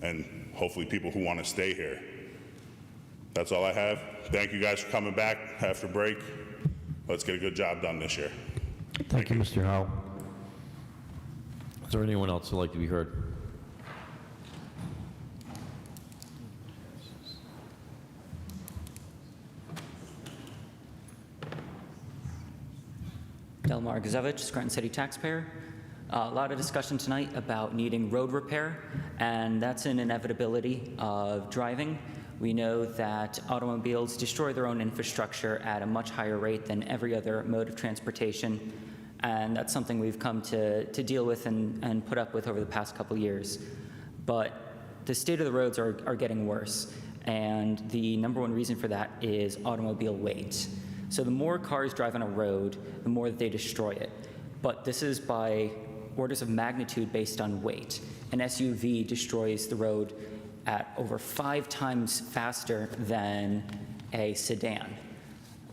and hopefully people who want to stay here. That's all I have. Thank you guys for coming back after break. Let's get a good job done this year. Thank you, Mr. Howe. Is there anyone else who would like to be heard? Delmar Gazevich, Scranton City taxpayer. A lot of discussion tonight about needing road repair, and that's an inevitability of driving. We know that automobiles destroy their own infrastructure at a much higher rate than every other mode of transportation, and that's something we've come to deal with and put up with over the past couple years. But the state of the roads are getting worse, and the number one reason for that is automobile weight. So the more cars drive on a road, the more that they destroy it. But this is by orders of magnitude based on weight. An SUV destroys the road at over 5 times faster than a sedan.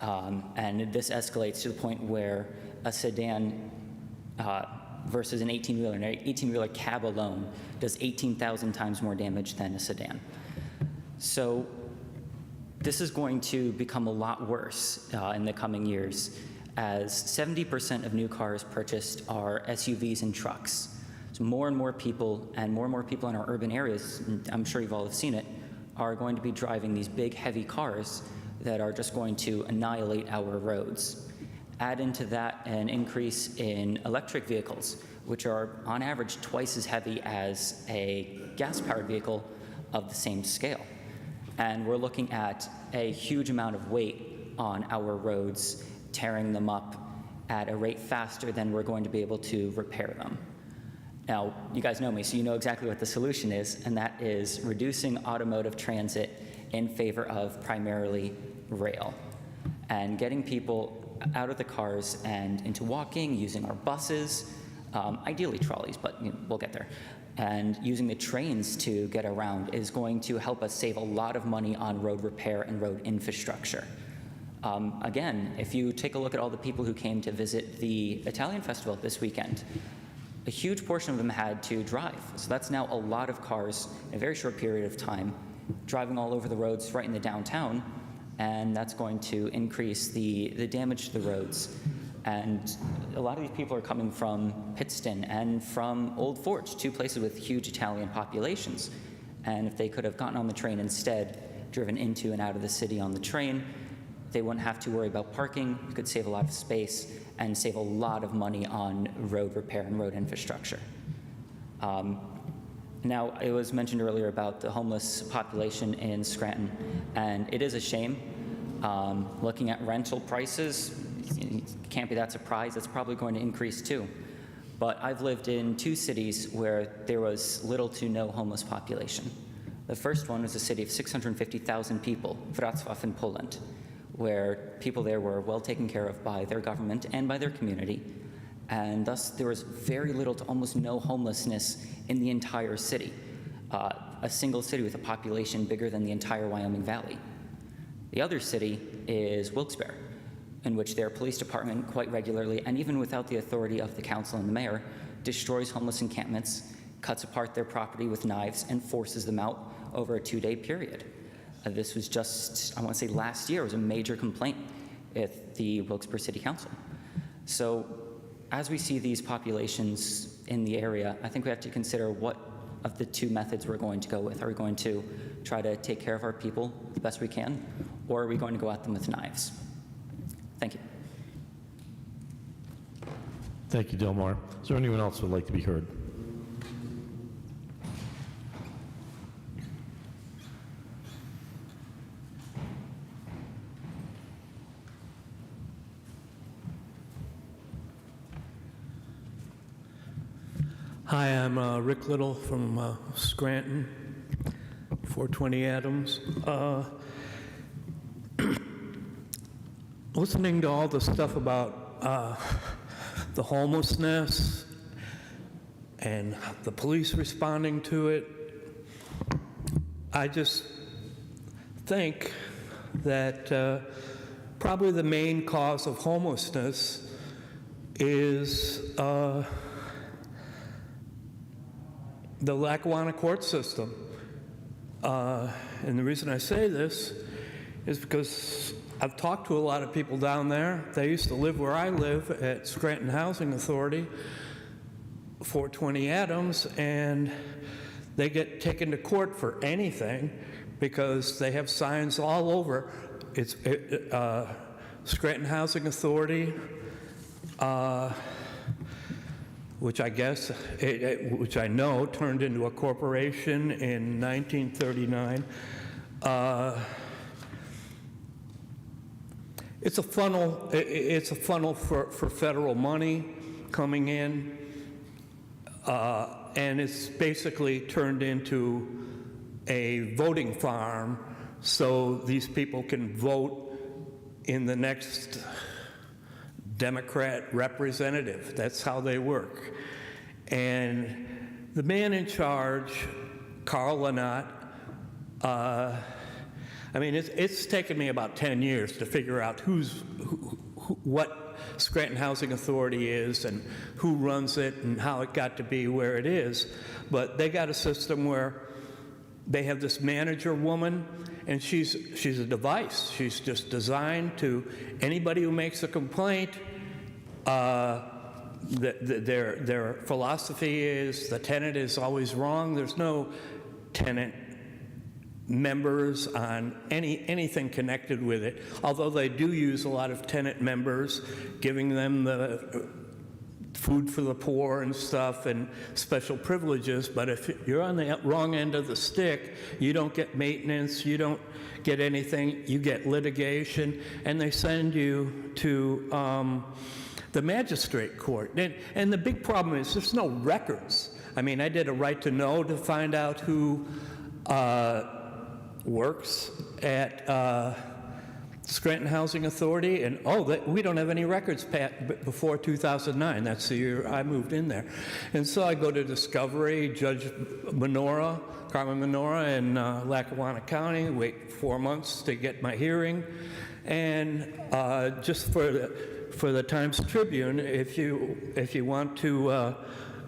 And this escalates to the point where a sedan versus an 18-wheeler, an 18-wheeler cab alone does 18,000 times more damage than a sedan. So this is going to become a lot worse in the coming years, as 70% of new cars purchased are SUVs and trucks. So more and more people in our urban areas, and I'm sure you've all have seen it, are going to be driving these big, heavy cars that are just going to annihilate our roads. Add into that an increase in electric vehicles, which are on average twice as heavy as a gas-powered vehicle of the same scale. And we're looking at a huge amount of weight on our roads, tearing them up at a rate faster than we're going to be able to repair them. Now, you guys know me, so you know exactly what the solution is, and that is reducing automotive transit in favor of primarily rail, and getting people out of the cars and into walking, using our buses, ideally trolleys, but we'll get there. And using the trains to get around is going to help us save a lot of money on road repair and road infrastructure. Again, if you take a look at all the people who came to visit the Italian festival this weekend, a huge portion of them had to drive. So that's now a lot of cars in a very short period of time, driving all over the roads right in the downtown, and that's going to increase the damage to the roads. And a lot of these people are coming from Pittston and from Old Forge, two places with huge Italian populations. And if they could have gotten on the train instead, driven into and out of the city on the train, they wouldn't have to worry about parking. You could save a lot of space and save a lot of money on road repair and road infrastructure. Now, it was mentioned earlier about the homeless population in Scranton, and it is a shame. Looking at rental prices, you can't be that surprised. It's probably going to increase too. But I've lived in two cities where there was little to no homeless population. The first one was a city of 650,000 people, Wrocław in Poland, where people there were well taken care of by their government and by their community, and thus there was very little to almost no homelessness in the entire city, a single city with a population bigger than the entire Wyoming Valley. The other city is Wilkes-Barre, in which their police department quite regularly, and even without the authority of the council and the mayor, destroys homeless encampments, cuts apart their property with knives, and forces them out over a 2-day period. This was just, I want to say last year, was a major complaint at the Wilkes-Barre City Council. So as we see these populations in the area, I think we have to consider what of the two methods we're going to go with. Are we going to try to take care of our people the best we can, or are we going to go at them with knives? Thank you. Thank you, Delmar. Is there anyone else who would like to be heard? Hi, I'm Rick Little from Scranton, 420 Adams. Listening to all the stuff about the homelessness and the police responding to it, I just think that probably the main cause of homelessness is the Lackawanna court system. And the reason I say this is because I've talked to a lot of people down there. They used to live where I live at Scranton Housing Authority, 420 Adams, and they get taken to court for anything because they have signs all over. It's Scranton Housing Authority, which I guess, which I know turned into a corporation in 1939. It's a funnel. It's a funnel for federal money coming in, and it's basically turned into a voting farm, so these people can vote in the next Democrat representative. That's how they work. And the man in charge, Carl Lynott, I mean, it's taken me about 10 years to figure out what Scranton Housing Authority is and who runs it and how it got to be where it is. But they got a system where they have this manager woman, and she's a device. She's just designed to anybody who makes a complaint. Their philosophy is the tenant is always wrong. There's no tenant members on anything connected with it, although they do use a lot of tenant members, giving them the food for the poor and stuff and special privileges. But if you're on the wrong end of the stick, you don't get maintenance, you don't get anything, you get litigation, and they send you to the magistrate court. And the big problem is there's no records. I mean, I did a right to know to find out who works at Scranton Housing Authority, and we don't have any records before 2009. That's the year I moved in there. And so I go to Discovery, Judge Carmen Menorah in Lackawanna County, wait 4 months to get my hearing. And just for the Times Tribune, if you want to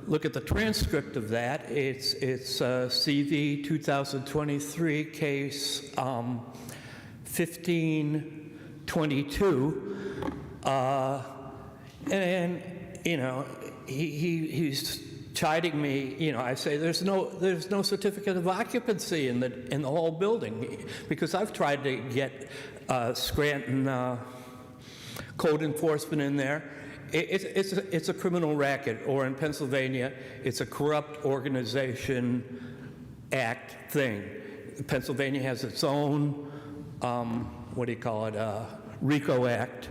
look at the transcript of that, it's CV 2023 case 1522, and he's chiding me. I say there's no certificate of occupancy in the whole building, because I've tried to get Scranton code enforcement in there. It's a criminal racket, or in Pennsylvania, it's a corrupt organization act thing. Pennsylvania has its own, RICO Act,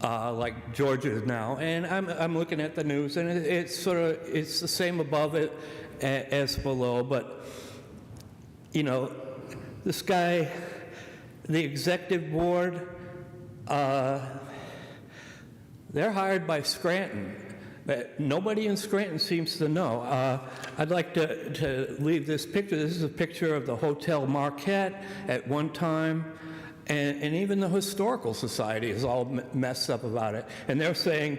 like Georgia now. And I'm looking at the news, and it's the same above it as below. But this guy, the executive board, they're hired by Scranton, but nobody in Scranton seems to know. I'd like to leave this picture. This is a picture of the Hotel Marquette at one time, and even the Historical Society is all messed up about it. And they're saying,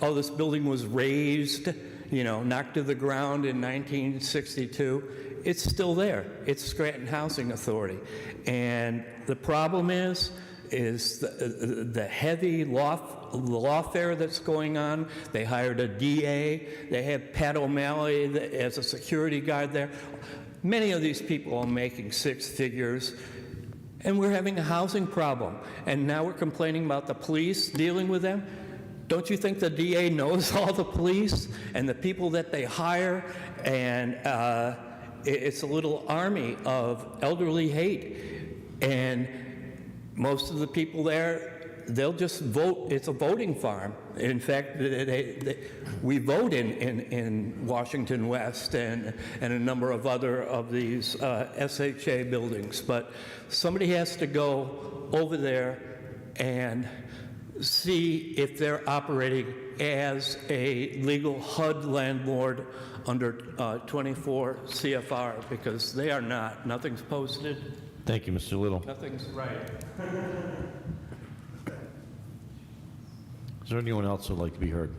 oh, this building was razed, knocked to the ground in 1962. It's still there. It's Scranton Housing Authority. And the problem is the heavy lawfare that's going on. They hired a DA. They have Pat O'Malley as a security guard there. Many of these people are making six figures, and we're having a housing problem. And now we're complaining about the police dealing with them. Don't you think the DA knows all the police and the people that they hire? And it's a little army of elderly hate. And most of the people there, they'll just vote. It's a voting farm. In fact, we vote in Washington West and a number of other of these SHA buildings. But somebody has to go over there and see if they're operating as a legal HUD landlord under 24 CFR, because they are not. Nothing's posted. Thank you, Mr. Little. Nothing's right. Is there anyone else who would like to be heard?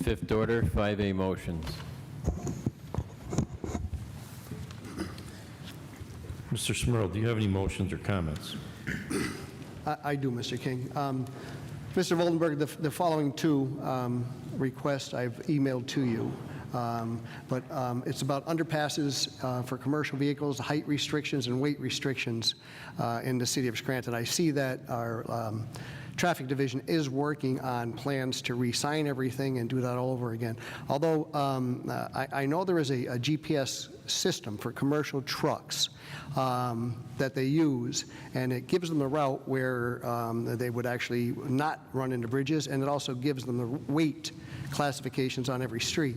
Fifth order, 5A motions. Mr. Smurl, do you have any motions or comments? I do, Mr. King. Mr. Voldenberg, the following two requests I've emailed to you. But it's about underpasses for commercial vehicles, height restrictions and weight restrictions in the city of Scranton. I see that our traffic division is working on plans to re-sign everything and do that all over again. Although I know there is a GPS system for commercial trucks that they use, and it gives them a route where they would actually not run into bridges, and it also gives them the weight classifications on every street.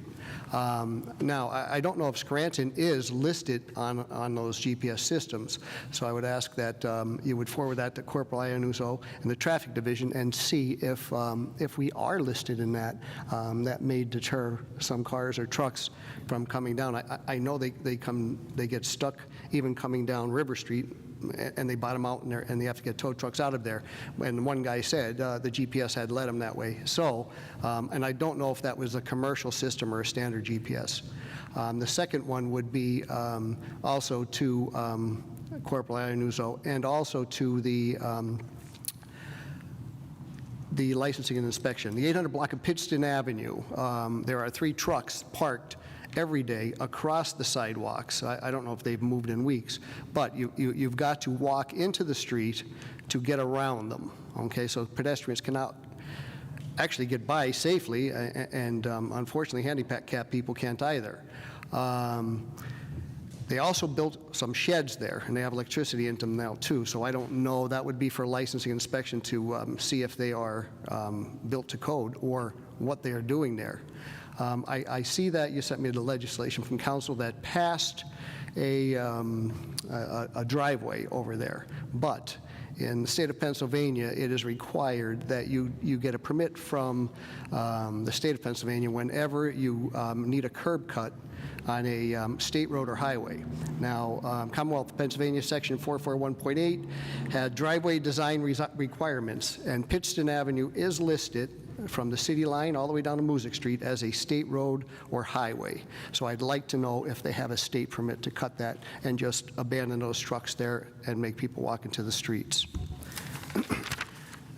Now, I don't know if Scranton is listed on those GPS systems, so I would ask that you would forward that to Corporal Iannuso and the Traffic Division and see if we are listed in that. That may deter some cars or trucks from coming down. I know they get stuck even coming down River Street, and they bottom out and they have to get tow trucks out of there. And one guy said the GPS had led him that way. So, and I don't know if that was a commercial system or a standard GPS. The second one would be also to Corporal Iannuso and also to the licensing and inspection. The 800 block of Pittston Avenue, there are 3 trucks parked every day across the sidewalks. I don't know if they've moved in weeks, but you've got to walk into the street to get around them, okay? So pedestrians cannot actually get by safely, and unfortunately handicapped people can't either. They also built some sheds there, and they have electricity into them now too, so I don't know. That would be for licensing and inspection to see if they are built to code or what they are doing there. I see that you sent me the legislation from council that passed, a driveway over there. But in the state of Pennsylvania, it is required that you get a permit from the state of Pennsylvania whenever you need a curb cut on a state road or highway. Now, Commonwealth of Pennsylvania, Section 441.8 had driveway design requirements, and Pittston Avenue is listed from the city line all the way down to Music Street as a state road or highway. So I'd like to know if they have a state permit to cut that and just abandon those trucks there and make people walk into the streets.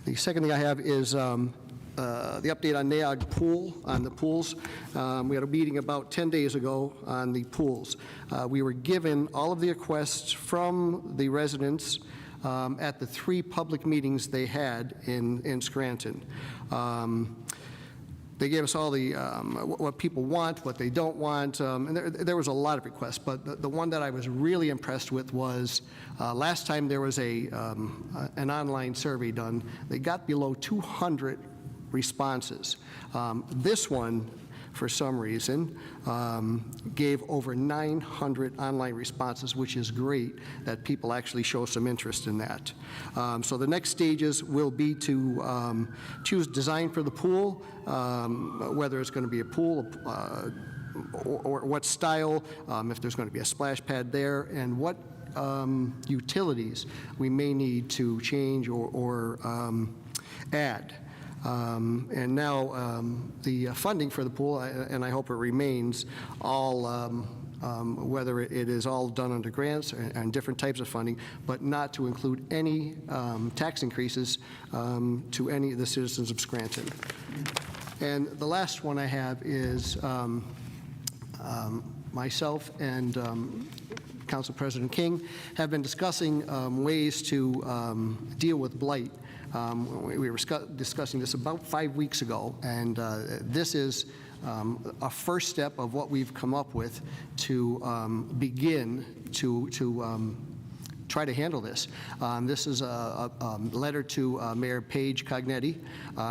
The second thing I have is the update on NAOG pool, on the pools. We had a meeting about 10 days ago on the pools. We were given all of the requests from the residents at the 3 public meetings they had in Scranton. They gave us all the what people want, what they don't want, and there was a lot of requests, but the one that I was really impressed with was last time there was an online survey done. They got below 200 responses. This one, for some reason, gave over 900 online responses, which is great that people actually show some interest in that. So the next stages will be to choose design for the pool, whether it's going to be a pool or what style, if there's going to be a splash pad there, and what utilities we may need to change or add. And now the funding for the pool, and I hope it remains all, whether it is all done under grants and different types of funding, but not to include any tax increases to any of the citizens of Scranton. And the last one I have is myself and Council President King have been discussing ways to deal with blight. We were discussing this about 5 weeks ago, and this is a first step of what we've come up with to begin to try to handle this. This is a letter to Mayor Paige Cognetti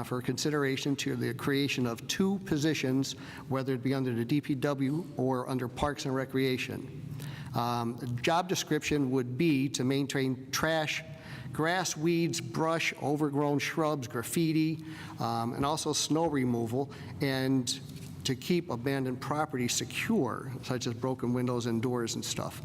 for consideration to the creation of 2 positions, whether it be under the DPW or under Parks and Recreation. The job description would be to maintain trash, grass, weeds, brush, overgrown shrubs, graffiti, and also snow removal, and to keep abandoned property secure, such as broken windows and doors and stuff.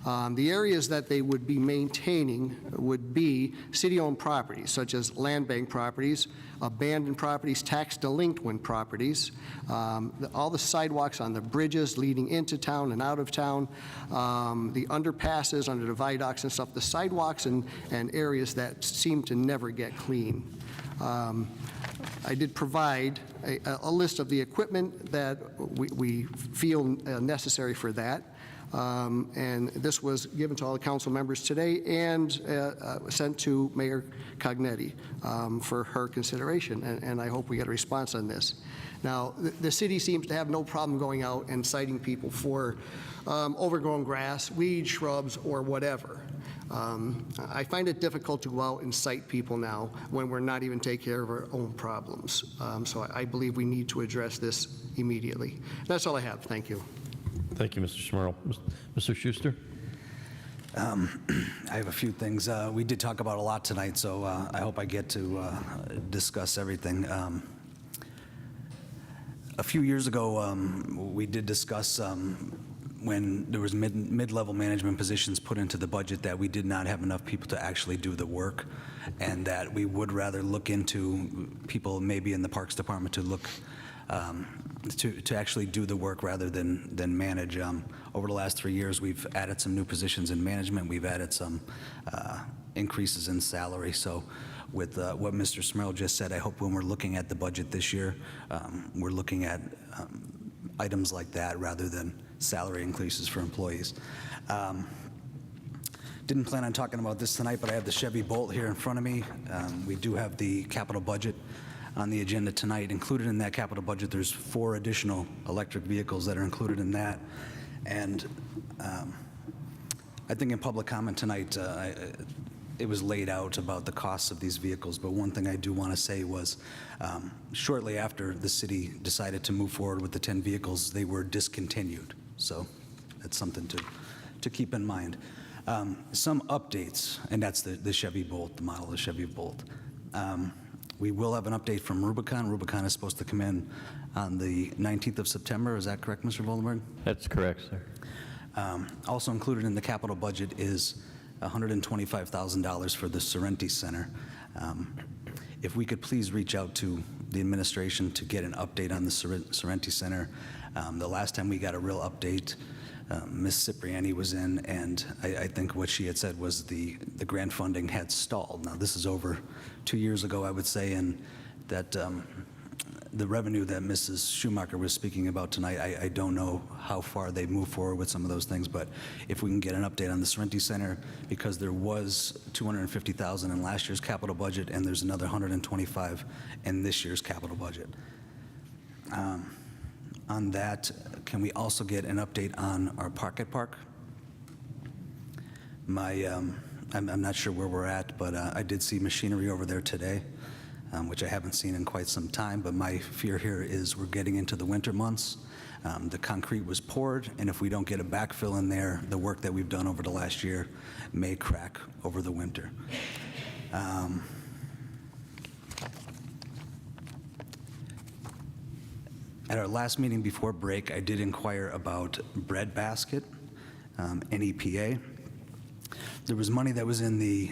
The areas that they would be maintaining would be city-owned properties, such as land bank properties, abandoned properties, tax delinquent properties, all the sidewalks on the bridges leading into town and out of town, the underpasses under the viaducts and stuff, the sidewalks and areas that seem to never get clean. I did provide a list of the equipment that we feel necessary for that. And this was given to all the council members today and sent to Mayor Cognetti for her consideration, and I hope we get a response on this. Now, the city seems to have no problem going out and citing people for overgrown grass, weeds, shrubs, or whatever. I find it difficult to go out and cite people now when we're not even taking care of our own problems. So I believe we need to address this immediately. That's all I have. Thank you. Thank you, Mr. Smurl. Mr. Schuster? I have a few things. We did talk about a lot tonight, so I hope I get to discuss everything. A few years ago, we did discuss when there was mid-level management positions put into the budget that we did not have enough people to actually do the work, and that we would rather look into people maybe in the Parks Department to look to actually do the work rather than manage. Over the last 3 years, we've added some new positions in management. We've added some increases in salary. So with what Mr. Smurl just said, I hope when we're looking at the budget this year, we're looking at items like that rather than salary increases for employees. Didn't plan on talking about this tonight, but I have the Chevy Bolt here in front of me. We do have the capital budget on the agenda tonight. Included in that capital budget, there's 4 additional electric vehicles that are included in that. And I think in public comment tonight, it was laid out about the costs of these vehicles, but one thing I do want to say was shortly after the city decided to move forward with the 10 vehicles, they were discontinued. So that's something to keep in mind. Some updates, and that's the Chevy Bolt, the model of the Chevy Bolt. We will have an update from Rubicon. Rubicon is supposed to come in on the 19th of September. Is that correct, Mr. Voldenberg? That's correct, sir. Also included in the capital budget is $125,000 for the Sorrenti Center. If we could please reach out to the administration to get an update on the Sorrenti Center. The last time we got a real update, Ms. Cipriani was in, and I think what she had said was the grant funding had stalled. Now, this is over 2 years ago, I would say, and that the revenue that Mrs. Schumacher was speaking about tonight, I don't know how far they move forward with some of those things, but if we can get an update on the Sorrenti Center, because there was $250,000 in last year's capital budget, and there's another $125,000 in this year's capital budget. On that, can we also get an update on our Pocket Park? I'm not sure where we're at, but I did see machinery over there today, which I haven't seen in quite some time, but my fear here is we're getting into the winter months. The concrete was poured, and if we don't get a backfill in there, the work that we've done over the last year may crack over the winter. At our last meeting before break, I did inquire about breadbasket, NEPA. There was money that was in the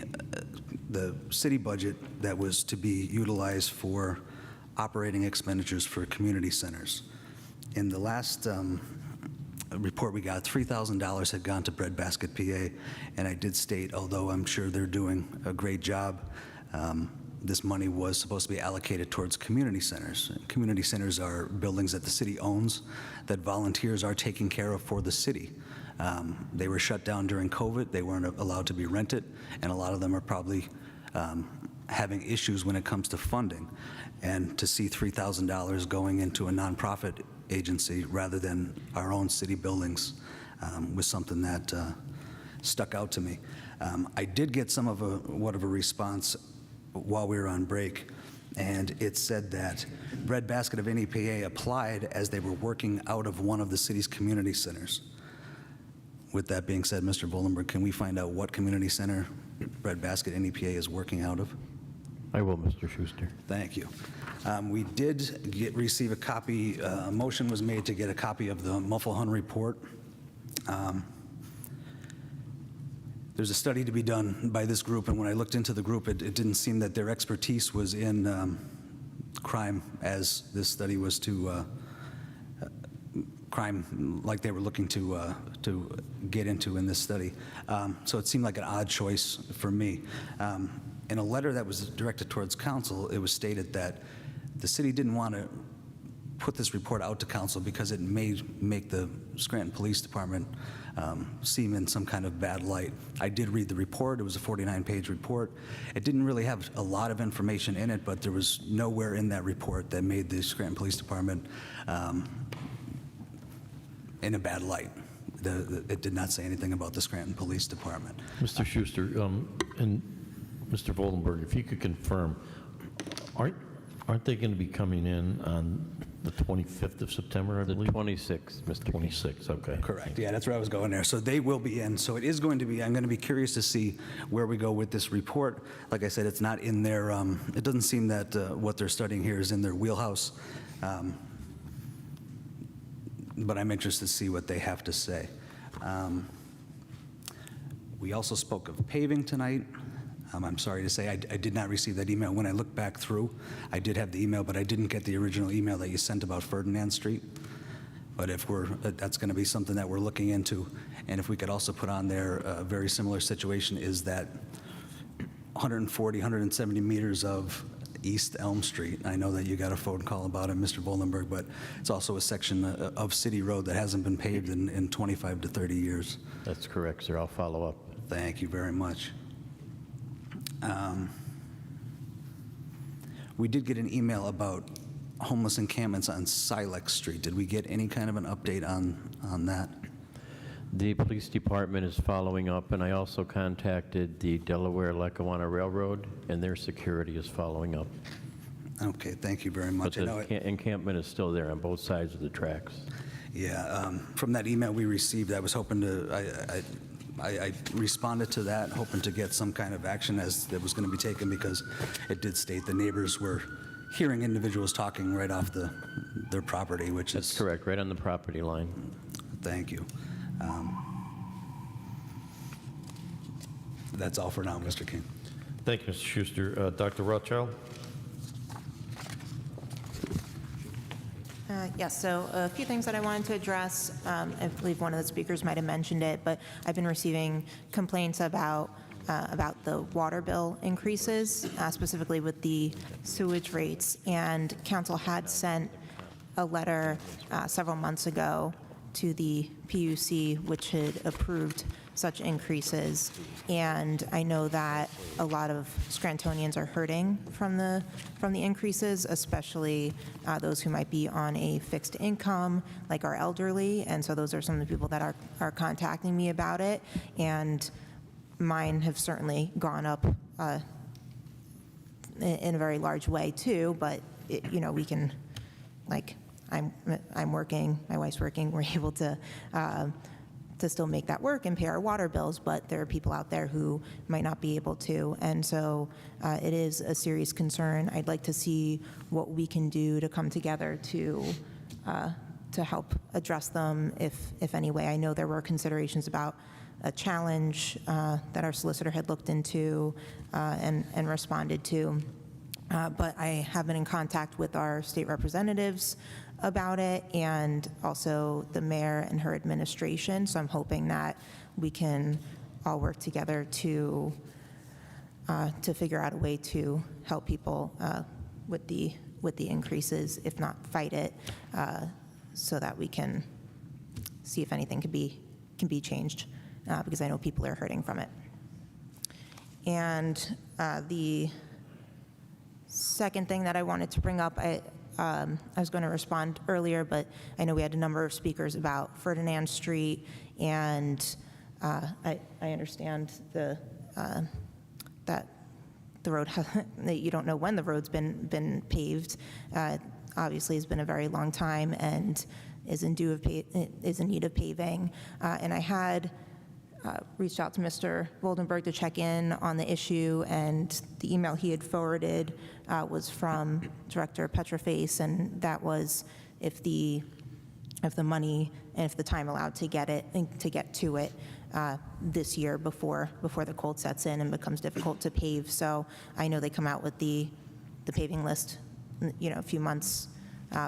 city budget that was to be utilized for operating expenditures for community centers. In the last report we got, $3,000 had gone to breadbasket PA, and I did state, although I'm sure they're doing a great job, this money was supposed to be allocated towards community centers. Community centers are buildings that the city owns that volunteers are taking care of for the city. They were shut down during COVID. They weren't allowed to be rented, and a lot of them are probably having issues when it comes to funding. And to see $3,000 going into a nonprofit agency rather than our own city buildings was something that stuck out to me. I did get some of a response while we were on break, and it said that breadbasket of NEPA applied as they were working out of one of the city's community centers. With that being said, Mr. Voldenberg, can we find out what community center breadbasket NEPA is working out of? I will, Mr. Schuster. Thank you. We did receive a copy, a motion was made to get a copy of the Mufflehun report. There's a study to be done by this group, and when I looked into the group, it didn't seem that their expertise was in crime, as this study was to crime like they were looking to get into in this study. So it seemed like an odd choice for me. In a letter that was directed towards council, it was stated that the city didn't want to put this report out to council because it may make the Scranton Police Department seem in some kind of bad light. I did read the report. It was a 49-page report. It didn't really have a lot of information in it, but there was nowhere in that report that made the Scranton Police Department in a bad light. It did not say anything about the Scranton Police Department. Mr. Schuster, and Mr. Voldenberg, if you could confirm, aren't they going to be coming in on the 25th of September, I believe? The 26th, Mr. 26th, okay. Correct. Yeah, that's where I was going there. So they will be in. So it is going to be, I'm going to be curious to see where we go with this report. Like I said, it's not in their, it doesn't seem that what they're studying here is in their wheelhouse. But I'm interested to see what they have to say. We also spoke of paving tonight. I'm sorry to say I did not receive that email. When I looked back through, I did have the email, but I didn't get the original email that you sent about Ferdinand Street. But if that's going to be something that we're looking into, and if we could also put on there a very similar situation is that 140, 170 meters of East Elm Street. I know that you got a phone call about it, Mr. Voldenberg, but it's also a section of City Road that hasn't been paved in 25 to 30 years. That's correct, sir. I'll follow up. Thank you very much. We did get an email about homeless encampments on Silex Street. Did we get any kind of an update on that? The police department is following up, and I also contacted the Delaware-Lackawanna Railroad, and their security is following up. Okay, thank you very much. But the encampment is still there on both sides of the tracks. Yeah, from that email we received, I was hoping to, I responded to that, hoping to get some kind of action as that was going to be taken, because it did state the neighbors were hearing individuals talking right off their property, which is... That's correct, right on the property line. Thank you. That's all for now, Mr. King. Thank you, Mr. Schuster. Dr. Rothchild? Yes, so a few things that I wanted to address. I believe one of the speakers might have mentioned it, but I've been receiving complaints about the water bill increases, specifically with the sewage rates. And council had sent a letter several months ago to the PUC, which had approved such increases. And I know that a lot of Scrantonians are hurting from the increases, especially those who might be on a fixed income, like our elderly. And so those are some of the people that are contacting me about it. And mine have certainly gone up in a very large way too, but we can, like, I'm working, my wife's working, we're able to still make that work and pay our water bills, but there are people out there who might not be able to. And so it is a serious concern. I'd like to see what we can do to come together to help address them, if any way. I know there were considerations about a challenge that our solicitor had looked into and responded to. But I have been in contact with our state representatives about it, and also the mayor and her administration. So I'm hoping that we can all work together to figure out a way to help people with the increases, if not fight it, so that we can see if anything can be changed, because I know people are hurting from it. And the second thing that I wanted to bring up, I was going to respond earlier, but I know we had a number of speakers about Ferdinand Street, and I understand that the road that you don't know when the road's been paved. Obviously, it's been a very long time and is in need of paving. And I had reached out to Mr. Voldenberg to check in on the issue, and the email he had forwarded was from Director Petroface, and that was if the money and if the time allowed to get to it this year before the cold sets in and becomes difficult to pave. So I know they come out with the paving list, a few months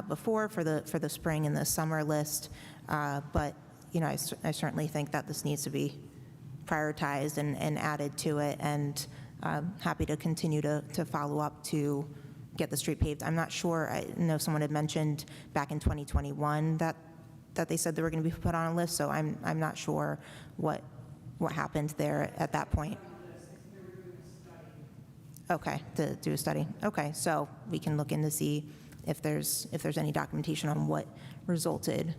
before for the spring and the summer list, but I certainly think that this needs to be prioritized and added to it, and happy to continue to follow up to get the street paved. I'm not sure, I know someone had mentioned back in 2021 that they said they were going to be put on a list, so I'm not sure what happened there at that point. Okay, to do a study. Okay, so we can look in to see if there's any documentation on what resulted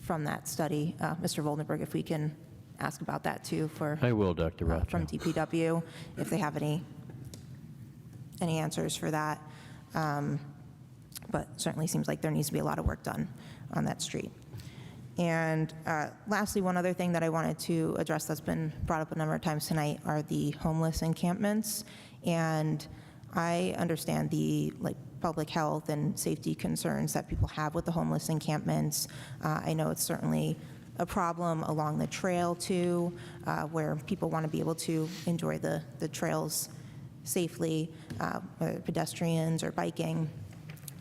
from that study. Mr. Voldenberg, if we can ask about that too I will, Dr. Rothchild. From DPW, if they have any answers for that. But certainly seems like there needs to be a lot of work done on that street. And lastly, one other thing that I wanted to address that's been brought up a number of times tonight are the homeless encampments. And I understand the public health and safety concerns that people have with the homeless encampments. I know it's certainly a problem along the trail too, where people want to be able to enjoy the trails safely, whether pedestrians or biking.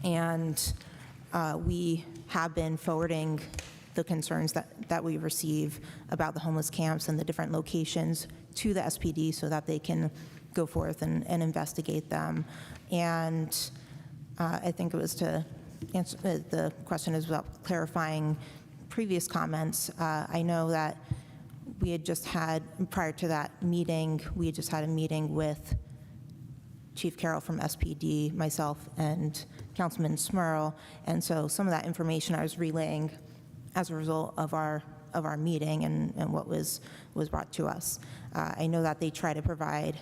And we have been forwarding the concerns that we receive about the homeless camps and the different locations to the SPD so that they can go forth and investigate them. And I think it was to answer the question is about clarifying previous comments. I know that we had just had, prior to that meeting, we had just had a meeting with Chief Carroll from SPD, myself, and Councilman Smurl, and so some of that information I was relaying as a result of our meeting and what was brought to us. I know that they try to provide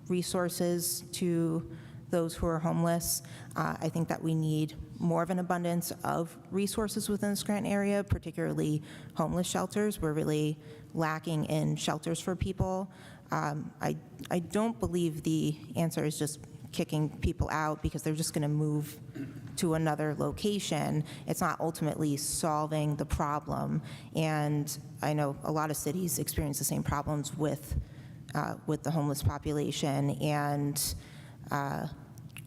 resources to those who are homeless. I think that we need more of an abundance of resources within the Scranton area, particularly homeless shelters. We're really lacking in shelters for people. I don't believe the answer is just kicking people out because they're just going to move to another location. It's not ultimately solving the problem. And I know a lot of cities experience the same problems with the homeless population. And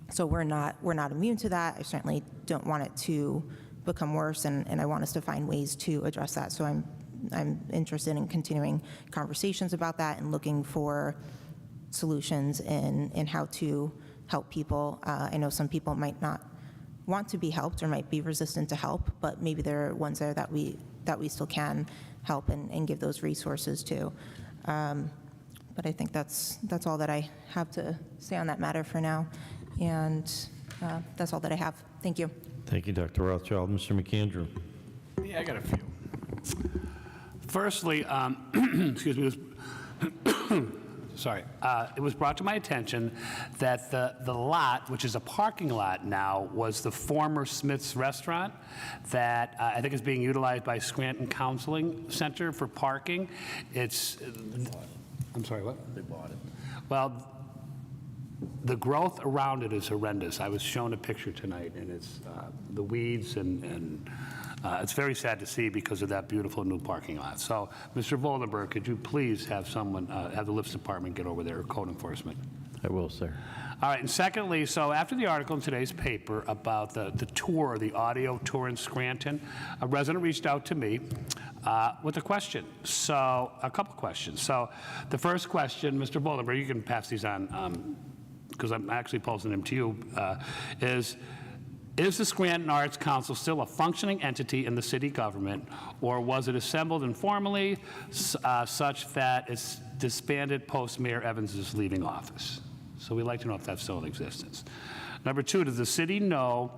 so we're not immune to that. I certainly don't want it to become worse, and I want us to find ways to address that. So I'm interested in continuing conversations about that and looking for solutions in how to help people. I know some people might not want to be helped or might be resistant to help, but maybe there are ones there that we still can help and give those resources to. But I think that's all that I have to say on that matter for now, and that's all that I have. Thank you. Thank you, Dr. Rothchild. Mr. McAndrew. Yeah, I got a few. Firstly, excuse me, it was brought to my attention that the lot, which is a parking lot now, was the former Smith's restaurant that I think is being utilized by Scranton Counseling Center for parking. I'm sorry, what? They bought it. Well, the growth around it is horrendous. I was shown a picture tonight, and it's the weeds, and it's very sad to see because of that beautiful new parking lot. So, Mr. Voldenberg, could you please have someone, have the lifts department get over there, or code enforcement? I will, sir. All right, and secondly, so after the article in today's paper about the tour, the audio tour in Scranton, a resident reached out to me with a question. So, a couple questions. So, the first question, Mr. Voldenberg, you can pass these on because I'm actually posing them to you, is the Scranton Arts Council still a functioning entity in the city government, or was it assembled informally such that it's disbanded post Mayor Evans' leaving office? So we'd like to know if that's still in existence. Number two, does the city know,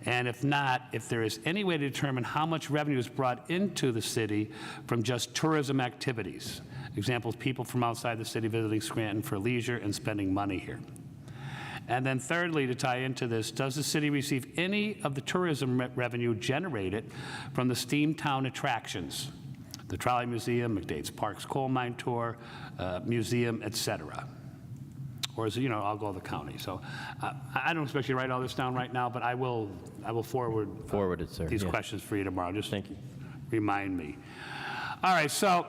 and if not, if there is any way to determine how much revenue is brought into the city from just tourism activities? Examples, people from outside the city visiting Scranton for leisure and spending money here. And then thirdly, to tie into this, does the city receive any of the tourism revenue generated from the Steamtown attractions, the Trolley Museum, McDade's Parks Coal Mine Tour, Museum, etc.? Or is it, I'll go to the county. So I don't expect you to write all this down right now, but I will forward it, sir. These questions for you tomorrow. Just thank you. Remind me. All right, so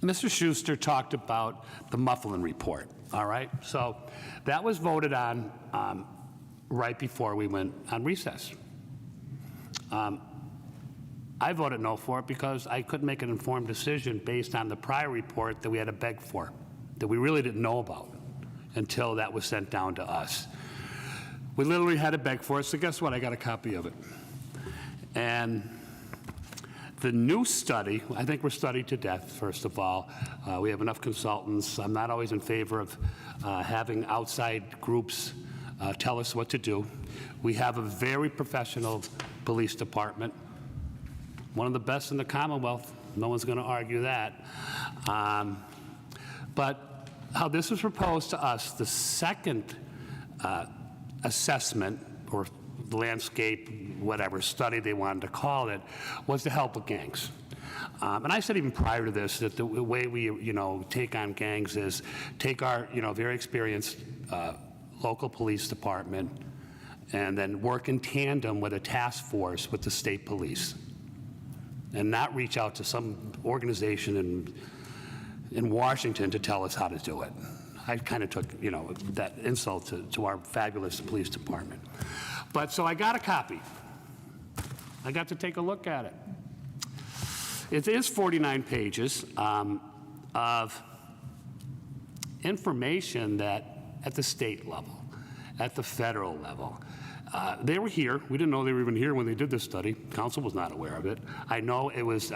Mr. Schuster talked about the Mufflin report. All right, so that was voted on right before we went on recess. I voted no for it because I couldn't make an informed decision based on the prior report that we had to beg for, that we really didn't know about until that was sent down to us. We literally had to beg for it, so guess what? I got a copy of it. And the new study, I think we're studied to death, first of all. We have enough consultants. I'm not always in favor of having outside groups tell us what to do. We have a very professional police department, one of the best in the Commonwealth. No one's going to argue that. But how this was proposed to us, the second assessment, or landscape, whatever study they wanted to call it, was to help with gangs. And I said even prior to this that the way we, take on gangs is take our, very experienced local police department and then work in tandem with a task force with the state police, and not reach out to some organization in Washington to tell us how to do it. I kind of took, that insult to our fabulous police department. But so I got a copy. I got to take a look at it. It is 49 pages of information that at the state level, at the federal level, they were here. We didn't know they were even here when they did this study. Council was not aware of it. I know it was,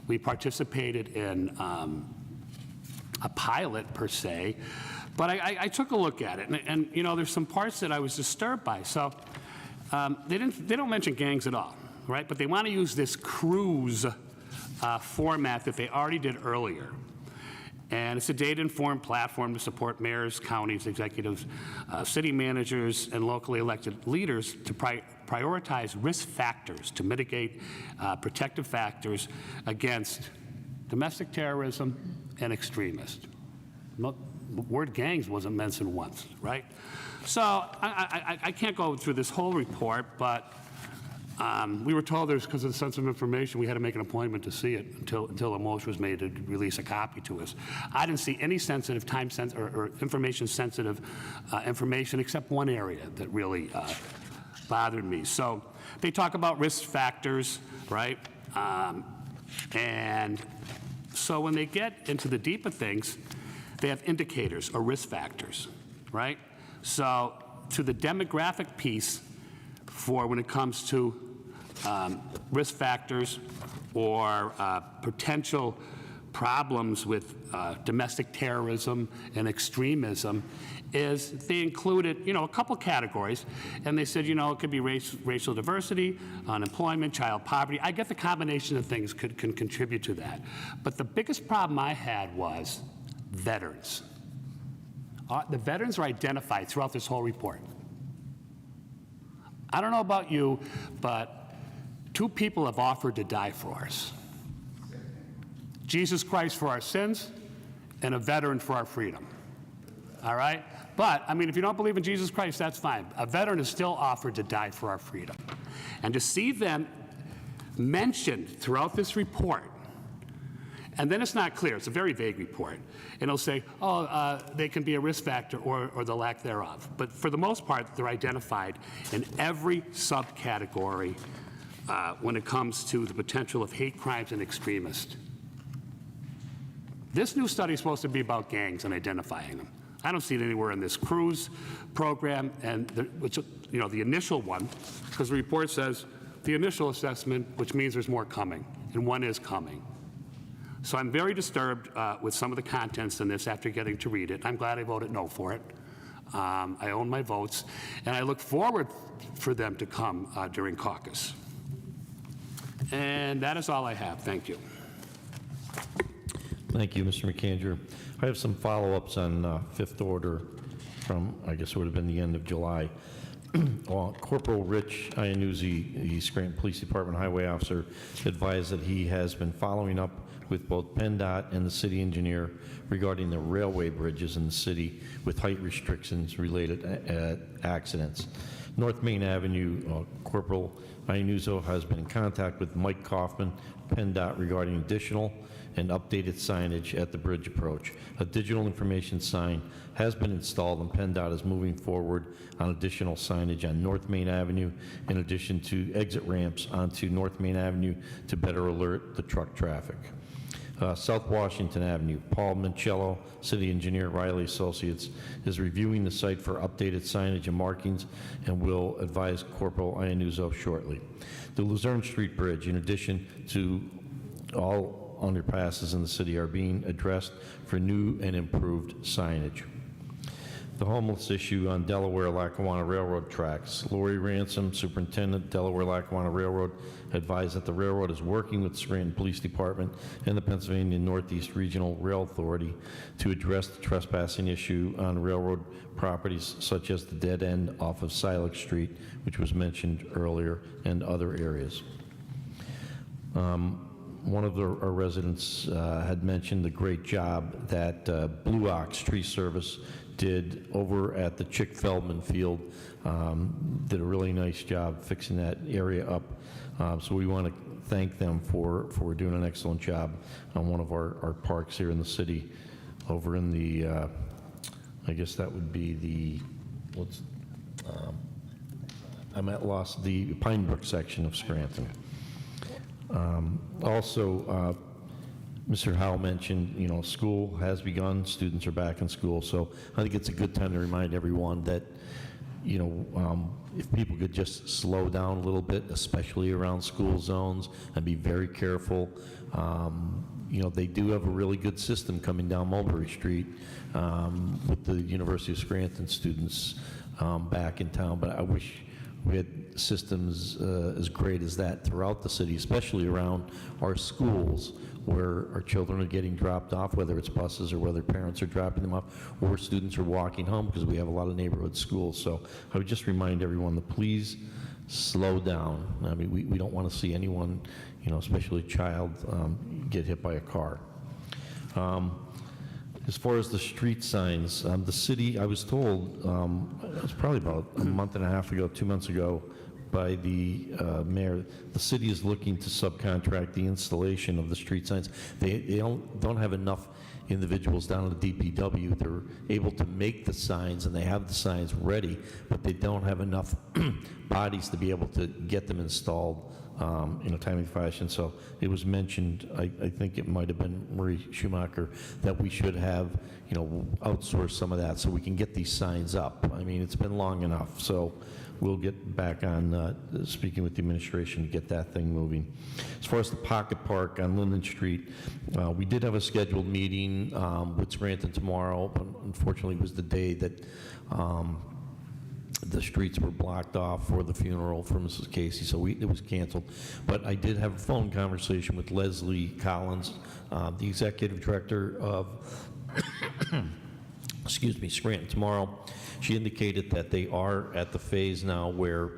we participated in a pilot per se, but I took a look at it, and there's some parts that I was disturbed by. So they don't mention gangs at all, right? But they want to use this cruise format that they already did earlier. And it's a data-informed platform to support mayors, counties, executives, city managers, and locally elected leaders to prioritize risk factors to mitigate protective factors against domestic terrorism and extremists. The word gangs wasn't mentioned once, right? So I can't go through this whole report, but we were told there's, because of the sensitive information, we had to make an appointment to see it until a motion was made to release a copy to us. I didn't see any sensitive, or information-sensitive information except one area that really bothered me. So they talk about risk factors, right? And so when they get into the deeper things, they have indicators or risk factors, right? So to the demographic piece for when it comes to risk factors or potential problems with domestic terrorism and extremism is they included, a couple categories, and they said, it could be racial diversity, unemployment, child poverty. I get the combination of things can contribute to that. But the biggest problem I had was veterans. The veterans are identified throughout this whole report. I don't know about you, but 2 people have offered to die for us. Jesus Christ for our sins, and a veteran for our freedom. All right? But, if you don't believe in Jesus Christ, that's fine. A veteran is still offered to die for our freedom. And to see them mentioned throughout this report, and then it's not clear, it's a very vague report, and it'll say, they can be a risk factor or the lack thereof. But for the most part, they're identified in every subcategory when it comes to the potential of hate crimes and extremists. This new study is supposed to be about gangs and identifying them. I don't see it anywhere in this cruise program, and the initial one, because the report says the initial assessment, which means there's more coming, and one is coming. So I'm very disturbed with some of the contents in this after getting to read it. I'm glad I voted no for it. I own my votes, and I look forward for them to come during caucus. And that is all I have. Thank you. Thank you, Mr. McAndrew. I have some follow-ups on fifth order from, I guess it would have been the end of July. Corporal Rich Iannuzzi, the Scranton Police Department highway officer, advised that he has been following up with both PennDOT and the city engineer regarding the railway bridges in the city with height restrictions related accidents. North Main Avenue, Corporal Iannuzzi has been in contact with Mike Kaufman, PennDOT, regarding additional and updated signage at the bridge approach. A digital information sign has been installed, and PennDOT is moving forward on additional signage on North Main Avenue, in addition to exit ramps onto North Main Avenue to better alert the truck traffic. South Washington Avenue, Paul Mancello, City Engineer, Riley Associates, is reviewing the site for updated signage and markings and will advise Corporal Iannuzzi shortly. The Luzerne Street Bridge, in addition to all underpasses in the city, are being addressed for new and improved signage. The homeless issue on Delaware-Lackawanna Railroad tracks. Lori Ransom, Superintendent, Delaware-Lackawanna Railroad, advised that the railroad is working with the Scranton Police Department and the Pennsylvania Northeast Regional Rail Authority to address the trespassing issue on railroad properties such as the dead end off of Silex Street, which was mentioned earlier, and other areas. One of our residents had mentioned the great job that Blue Ox Tree Service did over at the Chick Feldman Field. Did a really nice job fixing that area up. So we want to thank them for doing an excellent job on one of our parks here in the city, over in the, I guess that would be the, I'm at loss, the Pine Brook section of Scranton. Also, Mr. Howell mentioned, school has begun, students are back in school, so I think it's a good time to remind everyone that, if people could just slow down a little bit, especially around school zones, and be very careful. They do have a really good system coming down Mulberry Street with the University of Scranton students back in town, but I wish we had systems as great as that throughout the city, especially around our schools, where our children are getting dropped off, whether it's buses or whether parents are dropping them off, or students are walking home, because we have a lot of neighborhood schools. So I would just remind everyone to please slow down. I mean, we don't want to see anyone, especially a child, get hit by a car. As far as the street signs, the city, I was told, it was probably about a month and a half ago, 2 months ago, by the mayor, the city is looking to subcontract the installation of the street signs. They don't have enough individuals down at the DPW. They're able to make the signs, and they have the signs ready, but they don't have enough bodies to be able to get them installed in a timely fashion. So it was mentioned, I think it might have been Marie Schumacher, that we should have, outsource some of that so we can get these signs up. I mean, it's been long enough, so we'll get back on speaking with the administration to get that thing moving. As far as the Pocket Park on Linden Street, we did have a scheduled meeting with Scranton tomorrow, but unfortunately it was the day that the streets were blocked off for the funeral for Mrs. Casey, so it was canceled. But I did have a phone conversation with Leslie Collins, the executive director of Scranton tomorrow. She indicated that they are at the phase now where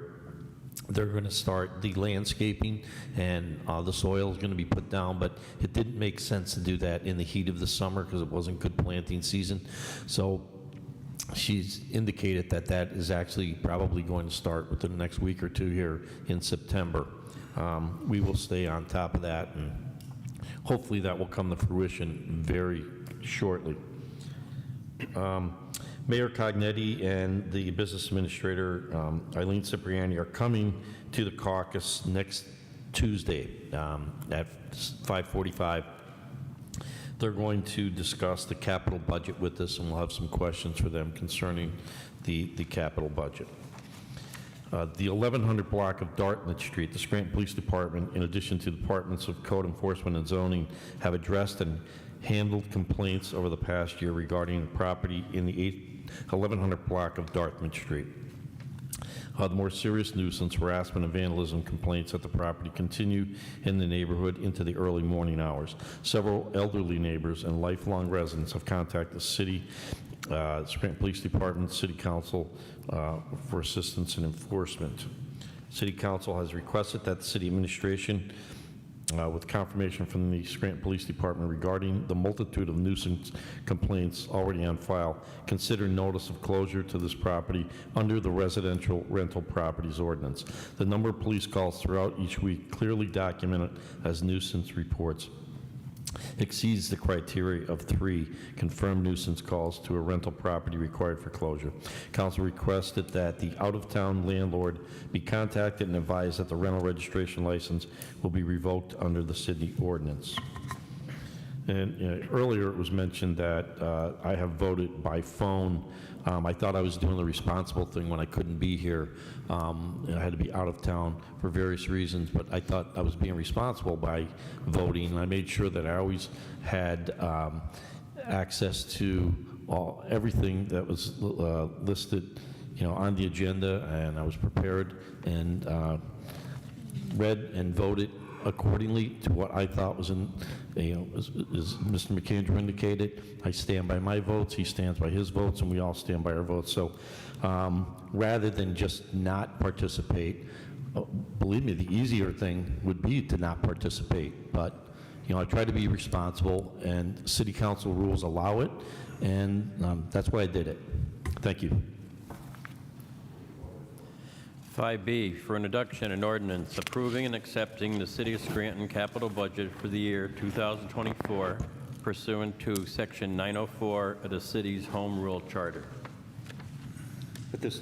they're going to start the landscaping and the soil is going to be put down, but it didn't make sense to do that in the heat of the summer because it wasn't good planting season. So she's indicated that that is actually probably going to start within the next week or two here in September. We will stay on top of that, and hopefully that will come to fruition very shortly. Mayor Cognetti and the business administrator, Eileen Cipriani, are coming to the caucus next Tuesday at 5:45. They're going to discuss the capital budget with us, and we'll have some questions for them concerning the capital budget. The 1100 block of Dartmouth Street, the Scranton Police Department, in addition to departments of code enforcement and zoning, have addressed and handled complaints over the past year regarding the property in the 1100 block of Dartmouth Street. The more serious nuisance, harassment, and vandalism complaints at the property continue in the neighborhood into the early morning hours. Several elderly neighbors and lifelong residents have contacted the city, Scranton Police Department, City Council for assistance and enforcement. City Council has requested that the city administration, with confirmation from the Scranton Police Department regarding the multitude of nuisance complaints already on file, consider notice of closure to this property under the Residential Rental Properties Ordinance. The number of police calls throughout each week, clearly documented as nuisance reports, exceeds the criteria of 3 confirmed nuisance calls to a rental property required for closure. Council requested that the out-of-town landlord be contacted and advised that the rental registration license will be revoked under the city ordinance. And earlier it was mentioned that I have voted by phone. I thought I was doing the responsible thing when I couldn't be here. I had to be out of town for various reasons, but I thought I was being responsible by voting. And I made sure that I always had access to everything that was listed, on the agenda, and I was prepared and read and voted accordingly to what I thought was in, as Mr. McAndrew indicated, I stand by my votes, he stands by his votes, and we all stand by our votes. So rather than just not participate, believe me, the easier thing would be to not participate. But, I try to be responsible, and city council rules allow it, and that's why I did it. Thank you. 5B, for introduction, an ordinance approving and accepting the City of Scranton capital budget for the year 2024 pursuant to Section 904 of the city's Home Rule Charter. At this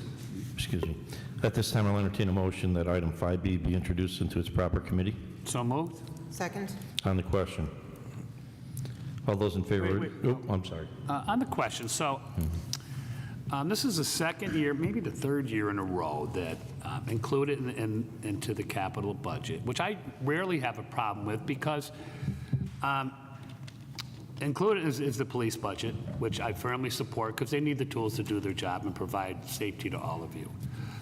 time, I'll entertain a motion that item 5B be introduced into its proper committee. So moved. Second. On the question. All those in favor? Wait. Oh, I'm sorry. On the question, so this is the second year, maybe the third year in a row that included into the capital budget, which I rarely have a problem with because included is the police budget, which I firmly support because they need the tools to do their job and provide safety to all of you.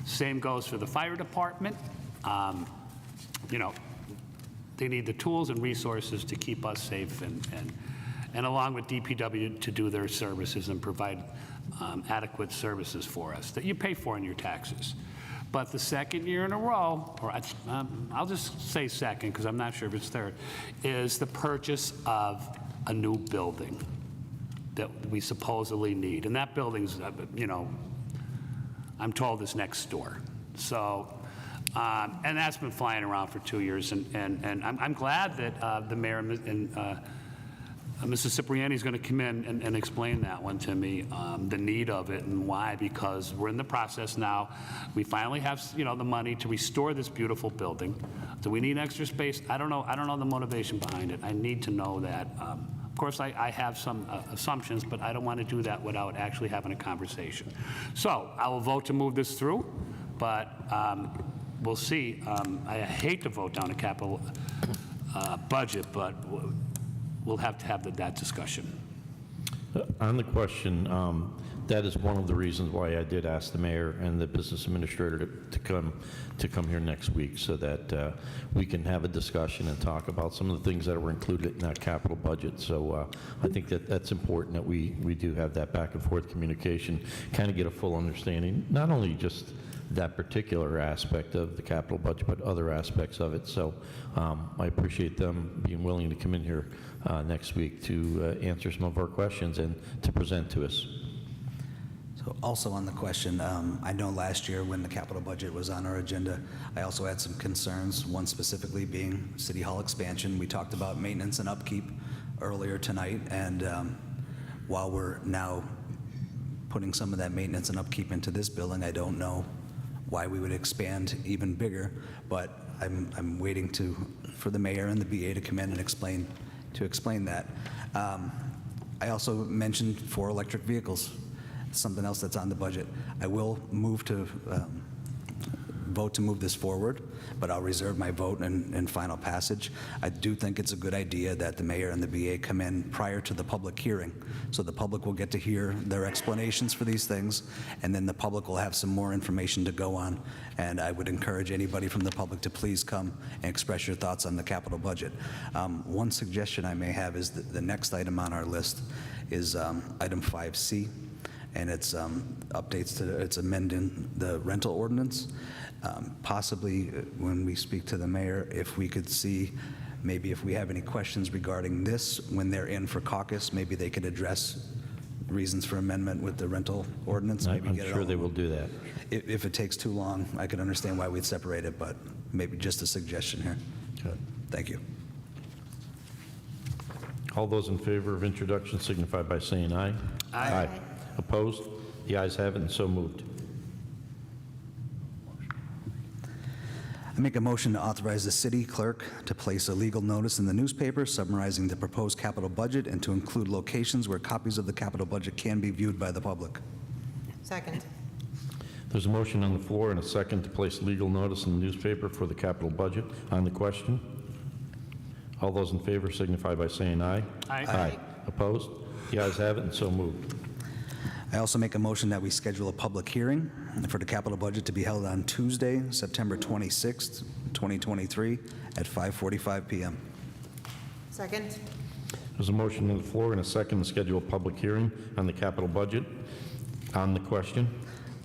Same goes for the fire department. they need the tools and resources to keep us safe and along with DPW to do their services and provide adequate services for us that you pay for in your taxes. But the second year in a row, or I'll just say second because I'm not sure if it's third, is the purchase of a new building that we supposedly need. And that building's, you know, I'm told is next door. So, and that's been flying around for 2 years. And I'm glad that the mayor and Mrs. Cipriani is going to come in and explain that one to me, the need of it and why, because we're in the process now. We finally have, you know, the money to restore this beautiful building. Do we need extra space? I don't know. I don't know the motivation behind it. I need to know that. Of course, I have some assumptions, but I don't want to do that without actually having a conversation. So I will vote to move this through, but we'll see. I hate to vote down a capital budget, but we'll have to have that discussion. On the question, that is one of the reasons why I did ask the mayor and the business administrator to come here next week, so that we can have a discussion and talk about some of the things that were included in that capital budget. So I think that that's important that we do have that back and forth communication, kind of get a full understanding, not only just that particular aspect of the capital budget, but other aspects of it. So I appreciate them being willing to come in here next week to answer some of our questions and to present to us. So also on the question, I know last year when the capital budget was on our agenda, I also had some concerns, one specifically being City Hall expansion. We talked about maintenance and upkeep earlier tonight, and while we're now putting some of that maintenance and upkeep into this building, I don't know why we would expand even bigger, but I'm waiting for the mayor and the BA to come in and explain that. I also mentioned 4 electric vehicles, something else that's on the budget. I will move to vote to move this forward, but I'll reserve my vote in final passage. I do think it's a good idea that the mayor and the BA come in prior to the public hearing, so the public will get to hear their explanations for these things, and then the public will have some more information to go on. And I would encourage anybody from the public to please come and express your thoughts on the capital budget. One suggestion I may have is the next item on our list is item 5C, and it's updates to, it's amending the rental ordinance. Possibly when we speak to the mayor, if we could see, maybe if we have any questions regarding this when they're in for caucus, maybe they could address reasons for amendment with the rental ordinance. Maybe I'm get it sure all. they will do that. If it takes too long, I can understand why we'd separate it, but maybe just a suggestion here. Okay. Thank you. All those in favor of introduction signify by saying aye. Aye. Opposed? The ayes have it, and so moved. I make a motion to authorize the city clerk to place a legal notice in the newspaper summarizing the proposed capital budget and to include locations where copies of the capital budget can be viewed by the public. Second. There's a motion on the floor and a second to place legal notice in the newspaper for the capital budget. On the question, all those in favor signify by saying aye. Aye. Aye. Opposed? The ayes have it, and so moved. I also make a motion that we schedule a public hearing for the capital budget to be held on Tuesday, September 26th, 2023, at 5:45 p.m. Second. There's a motion on the floor and a second to schedule a public hearing on the capital budget. On the question,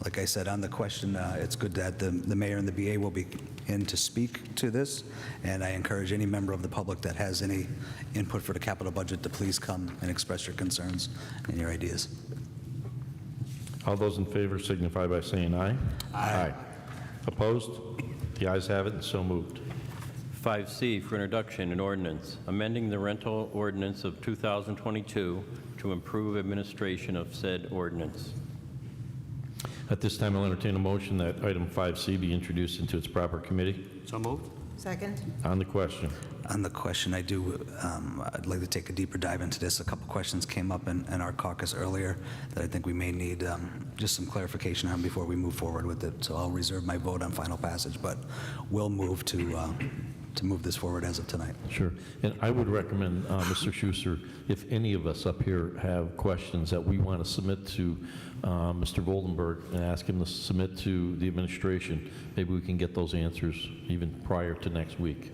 Like I said, on the question, it's good that the mayor and the BA will be in to speak to this, and I encourage any member of the public that has any input for the capital budget to please come and express your concerns and your ideas. all those in favor signify by saying aye. Aye. Opposed? The ayes have it, and so moved. 5C for introduction, an ordinance, amending the rental ordinance of 2022 to improve administration of said ordinance. At this time, I'll entertain a motion that item 5C be introduced into its proper committee. So moved. Second. On the question, On the question, I'd like to take a deeper dive into this. A couple questions came up in our caucus earlier that I think we may need just some clarification on before we move forward with it. So I'll reserve my vote on final passage, but we'll move to move this forward as of tonight. sure. And I would recommend, Mr. Schuster, if any of us up here have questions that we want to submit to Mr. Voldenberg and ask him to submit to the administration, maybe we can get those answers even prior to next week.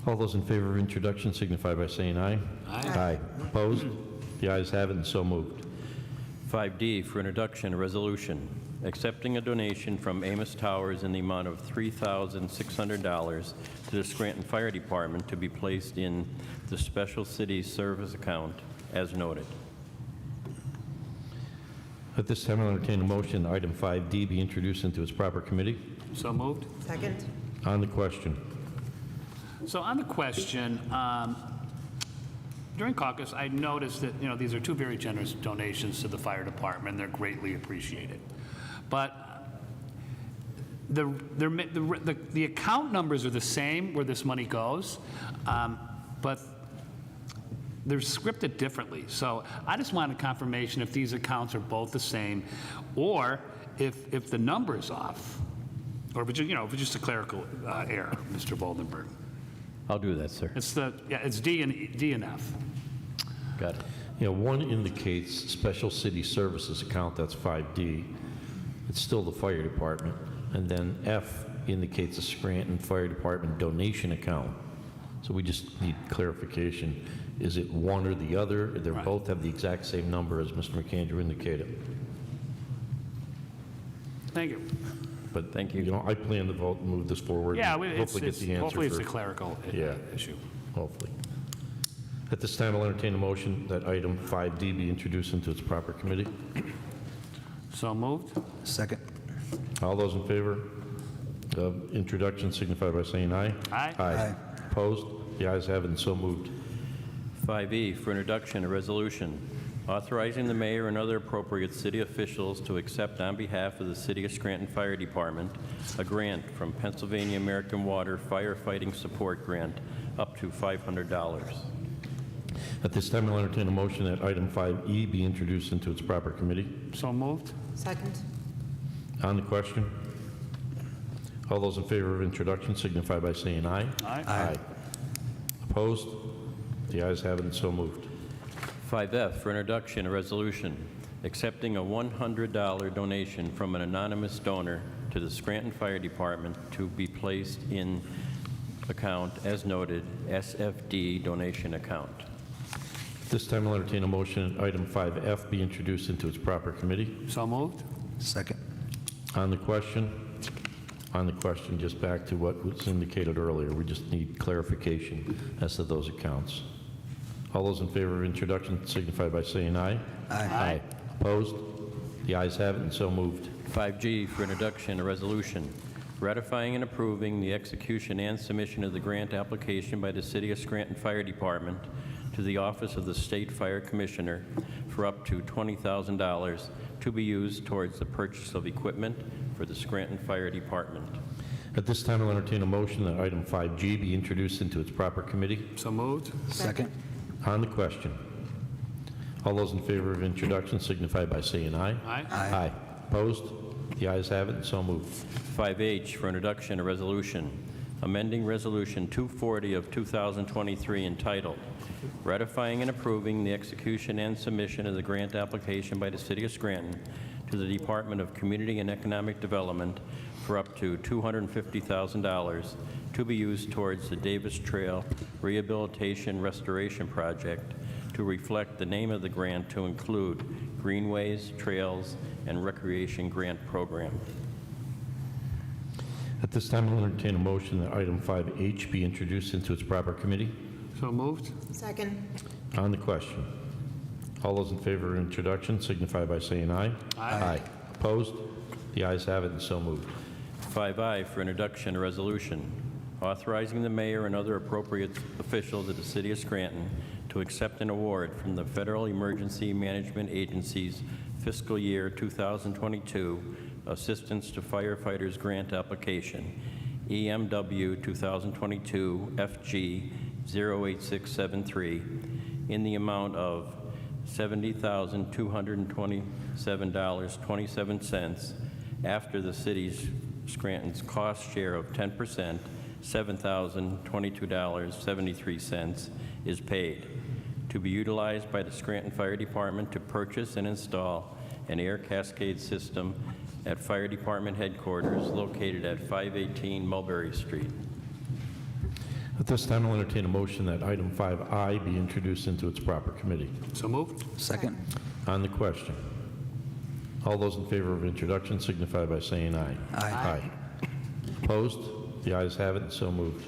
All those in favor of introduction signify by saying aye. Aye. Opposed? The ayes have it, and so moved. 5D for introduction, a resolution accepting a donation from Amos Towers in the amount of $3,600 to the Scranton Fire Department to be placed in the Special City Service account as noted. At this time, I'll entertain a motion that item 5D be introduced into its proper committee. So moved. Second. On the question. So on the question, during caucus, I noticed that, these are two very generous donations to the fire department, and they're greatly appreciated. But the account numbers are the same where this money goes, but they're scripted differently. So I just wanted confirmation if these accounts are both the same, or if the number's off, or if it's just a clerical error, Mr. Voldenberg. I'll do that, sir. It's D and F. Got it. One indicates Special City Services account, that's 5D. It's still the fire department. And then F indicates a Scranton Fire Department donation account. So we just need clarification. Is it one or the other? They both have the exact same number as Mr. McAndrew indicated. Thank you. But thank you. I plan to vote and move this forward. Yeah, and hopefully get the answer hopefully it's a first. clerical issue. Hopefully. At this time, I'll entertain a motion that item 5D be introduced into its proper committee. So moved. Second. All those in favor of introduction signify by saying aye. Aye. Aye. Opposed? The ayes have it, and so moved. 5E for introduction, a resolution authorizing the mayor and other appropriate city officials to accept on behalf of the City of Scranton Fire Department a grant from Pennsylvania American Water Firefighting Support Grant up to $500. At this time, I'll entertain a motion that item 5E be introduced into its proper committee. So moved. Second. On the question, all those in favor of introduction signify by saying aye. Aye. Opposed? The ayes have it, and so moved. 5F for introduction, a resolution accepting a $100 donation from an anonymous donor to the Scranton Fire Department to be placed in account as noted, SFD donation account. This time, I'll entertain a motion that item 5F be introduced into its proper committee. So moved. Second. On the question, just back to what was indicated earlier, we just need clarification as to those accounts. All those in favor of introduction signify by saying aye. Aye. Opposed? The ayes have it, and so moved. 5G for introduction, a resolution ratifying and approving the execution and submission of the grant application by the City of Scranton Fire Department to the Office of the State Fire Commissioner for up to $20,000 to be used towards the purchase of equipment for the Scranton Fire Department. At this time, I'll entertain a motion that item 5G be introduced into its proper committee. So moved. Second. On the question, all those in favor of introduction signify by saying aye. Aye. Aye. Opposed? The ayes have it, and so moved. 5H for introduction, a resolution amending Resolution 240 of 2023 entitled ratifying and approving the execution and submission of the grant application by the City of Scranton to the Department of Community and Economic Development for up to $250,000 to be used towards the Davis Trail Rehabilitation Restoration Project to reflect the name of the grant to include Greenways, Trails, and Recreation Grant Program. At this time, I'll entertain a motion that item 5H be introduced into its proper committee. So moved. Second. On the question, all those in favor of introduction signify by saying aye. Aye. Opposed? The ayes have it, and so moved. 5I for introduction, a resolution authorizing the mayor and other appropriate officials of the City of Scranton to accept an award from the Federal Emergency Management Agency's fiscal year 2022 Assistance to Firefighters Grant Application, EMW 2022 FG 08673, in the amount of $70,227.27 after the city's Scranton's cost share of 10%, $7,022.73 is paid, to be utilized by the Scranton Fire Department to purchase and install an air cascade system at Fire Department headquarters located at 518 Mulberry Street. At this time, I'll entertain a motion that item 5I be introduced into its proper committee. So moved. Second. On the question, all those in favor of introduction signify by saying aye. Aye. Opposed? The ayes have it, and so moved.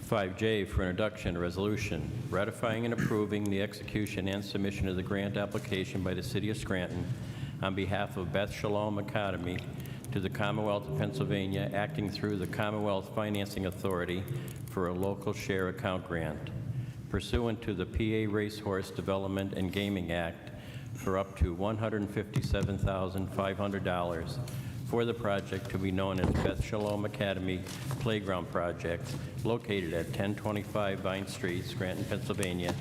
5J for introduction, a resolution ratifying and approving the execution and submission of the grant application by the City of Scranton on behalf of Beth Shalom Academy to the Commonwealth of Pennsylvania, acting through the Commonwealth Financing Authority for a local share account grant pursuant to the PA Racehorse Development and Gaming Act for up to $157,500 for the project to be known as Beth Shalom Academy Playground Project, located at 1025 Vine Street, Scranton, Pennsylvania,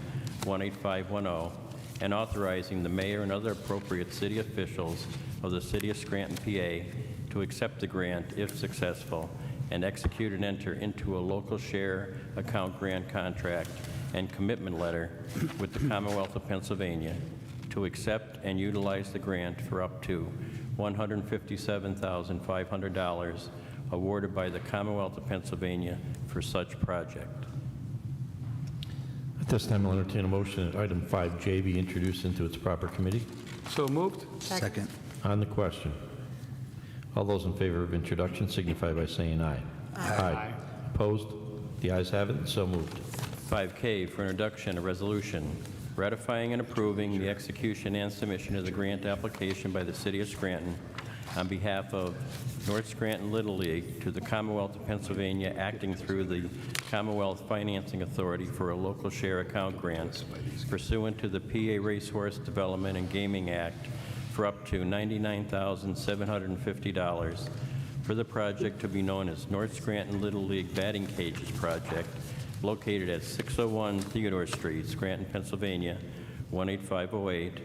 18510, and authorizing the mayor and other appropriate city officials of the City of Scranton, PA, to accept the grant if successful and execute and enter into a local share account grant contract and commitment letter with the Commonwealth of Pennsylvania to accept and utilize the grant for up to $157,500 awarded by the Commonwealth of Pennsylvania for such project. At this time, I'll entertain a motion that item 5J be introduced into its proper committee. So moved. Second. On the question, all those in favor of introduction signify by saying aye. Aye. Opposed? The ayes have it, and so moved. 5K for introduction, a resolution ratifying and approving the execution and submission of the grant application by the City of Scranton on behalf of North Scranton Little League to the Commonwealth of Pennsylvania, acting through the Commonwealth Financing Authority for a local share account grant pursuant to the PA Racehorse Development and Gaming Act for up to $99,750 for the project to be known as North Scranton Little League Batting Cages Project, located at 601 Theodore Street, Scranton, Pennsylvania, 18508,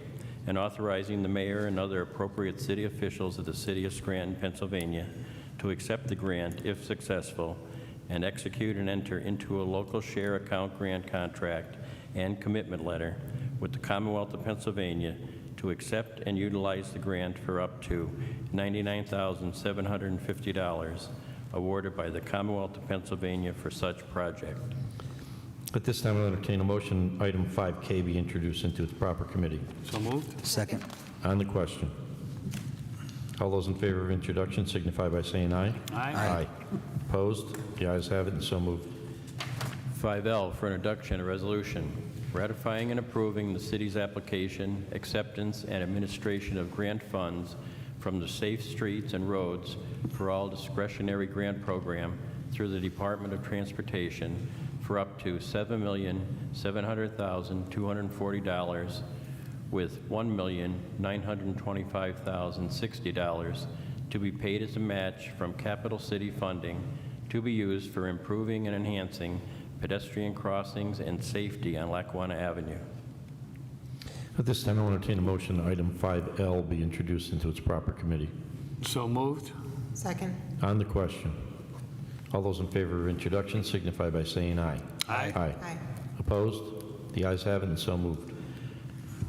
and authorizing the mayor and other appropriate city officials of the City of Scranton, Pennsylvania, to accept the grant if successful and execute and enter into a local share account grant contract and commitment letter with the Commonwealth of Pennsylvania to accept and utilize the grant for up to $99,750 awarded by the Commonwealth of Pennsylvania for such project. At this time, I'll entertain a motion item 5K be introduced into its proper committee. So moved. Second. On the question, all those in favor of introduction signify by saying aye. Aye. Opposed? The ayes have it, and so moved. 5L for introduction, a resolution ratifying and approving the city's application, acceptance, and administration of grant funds from the Safe Streets and Roads for All discretionary grant program through the Department of Transportation for up to $7,700,240 with $1,925,060 to be paid as a match from capital city funding to be used for improving and enhancing pedestrian crossings and safety on Lackawanna Avenue. At this time, I'll entertain a motion that item 5L be introduced into its proper committee. So moved. Second. On the question, all those in favor of introduction signify by saying aye. Aye. Aye. Opposed? The ayes have it, and so moved.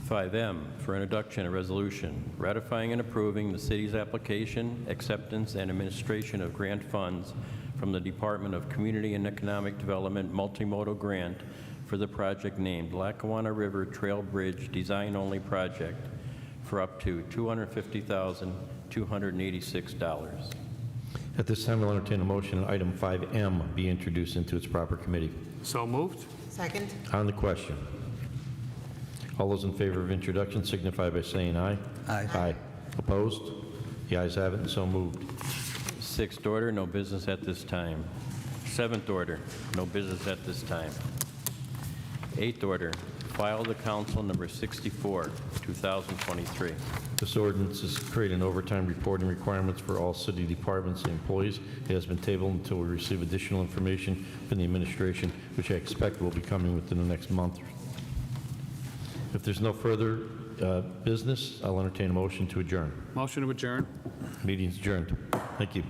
5M for introduction, a resolution ratifying and approving the city's application, acceptance, and administration of grant funds from the Department of Community and Economic Development Multimodal Grant for the project named Lackawanna River Trail Bridge Design Only Project for up to $250,286. At this time, I'll entertain a motion that item 5M be introduced into its proper committee. So moved. Second. On the question, all those in favor of introduction signify by saying aye. Aye. Opposed? The ayes have it, and so moved. 6th order, no business at this time. 7th order, no business at this time. 8th order, file the council number 64, 2023. This ordinance is creating overtime reporting requirements for all city departments and employees. It has been tabled until we receive additional information from the administration, which I expect will be coming within the next month. If there's no further business, I'll entertain a motion to adjourn. Motion to adjourn. Meeting's adjourned. Thank you.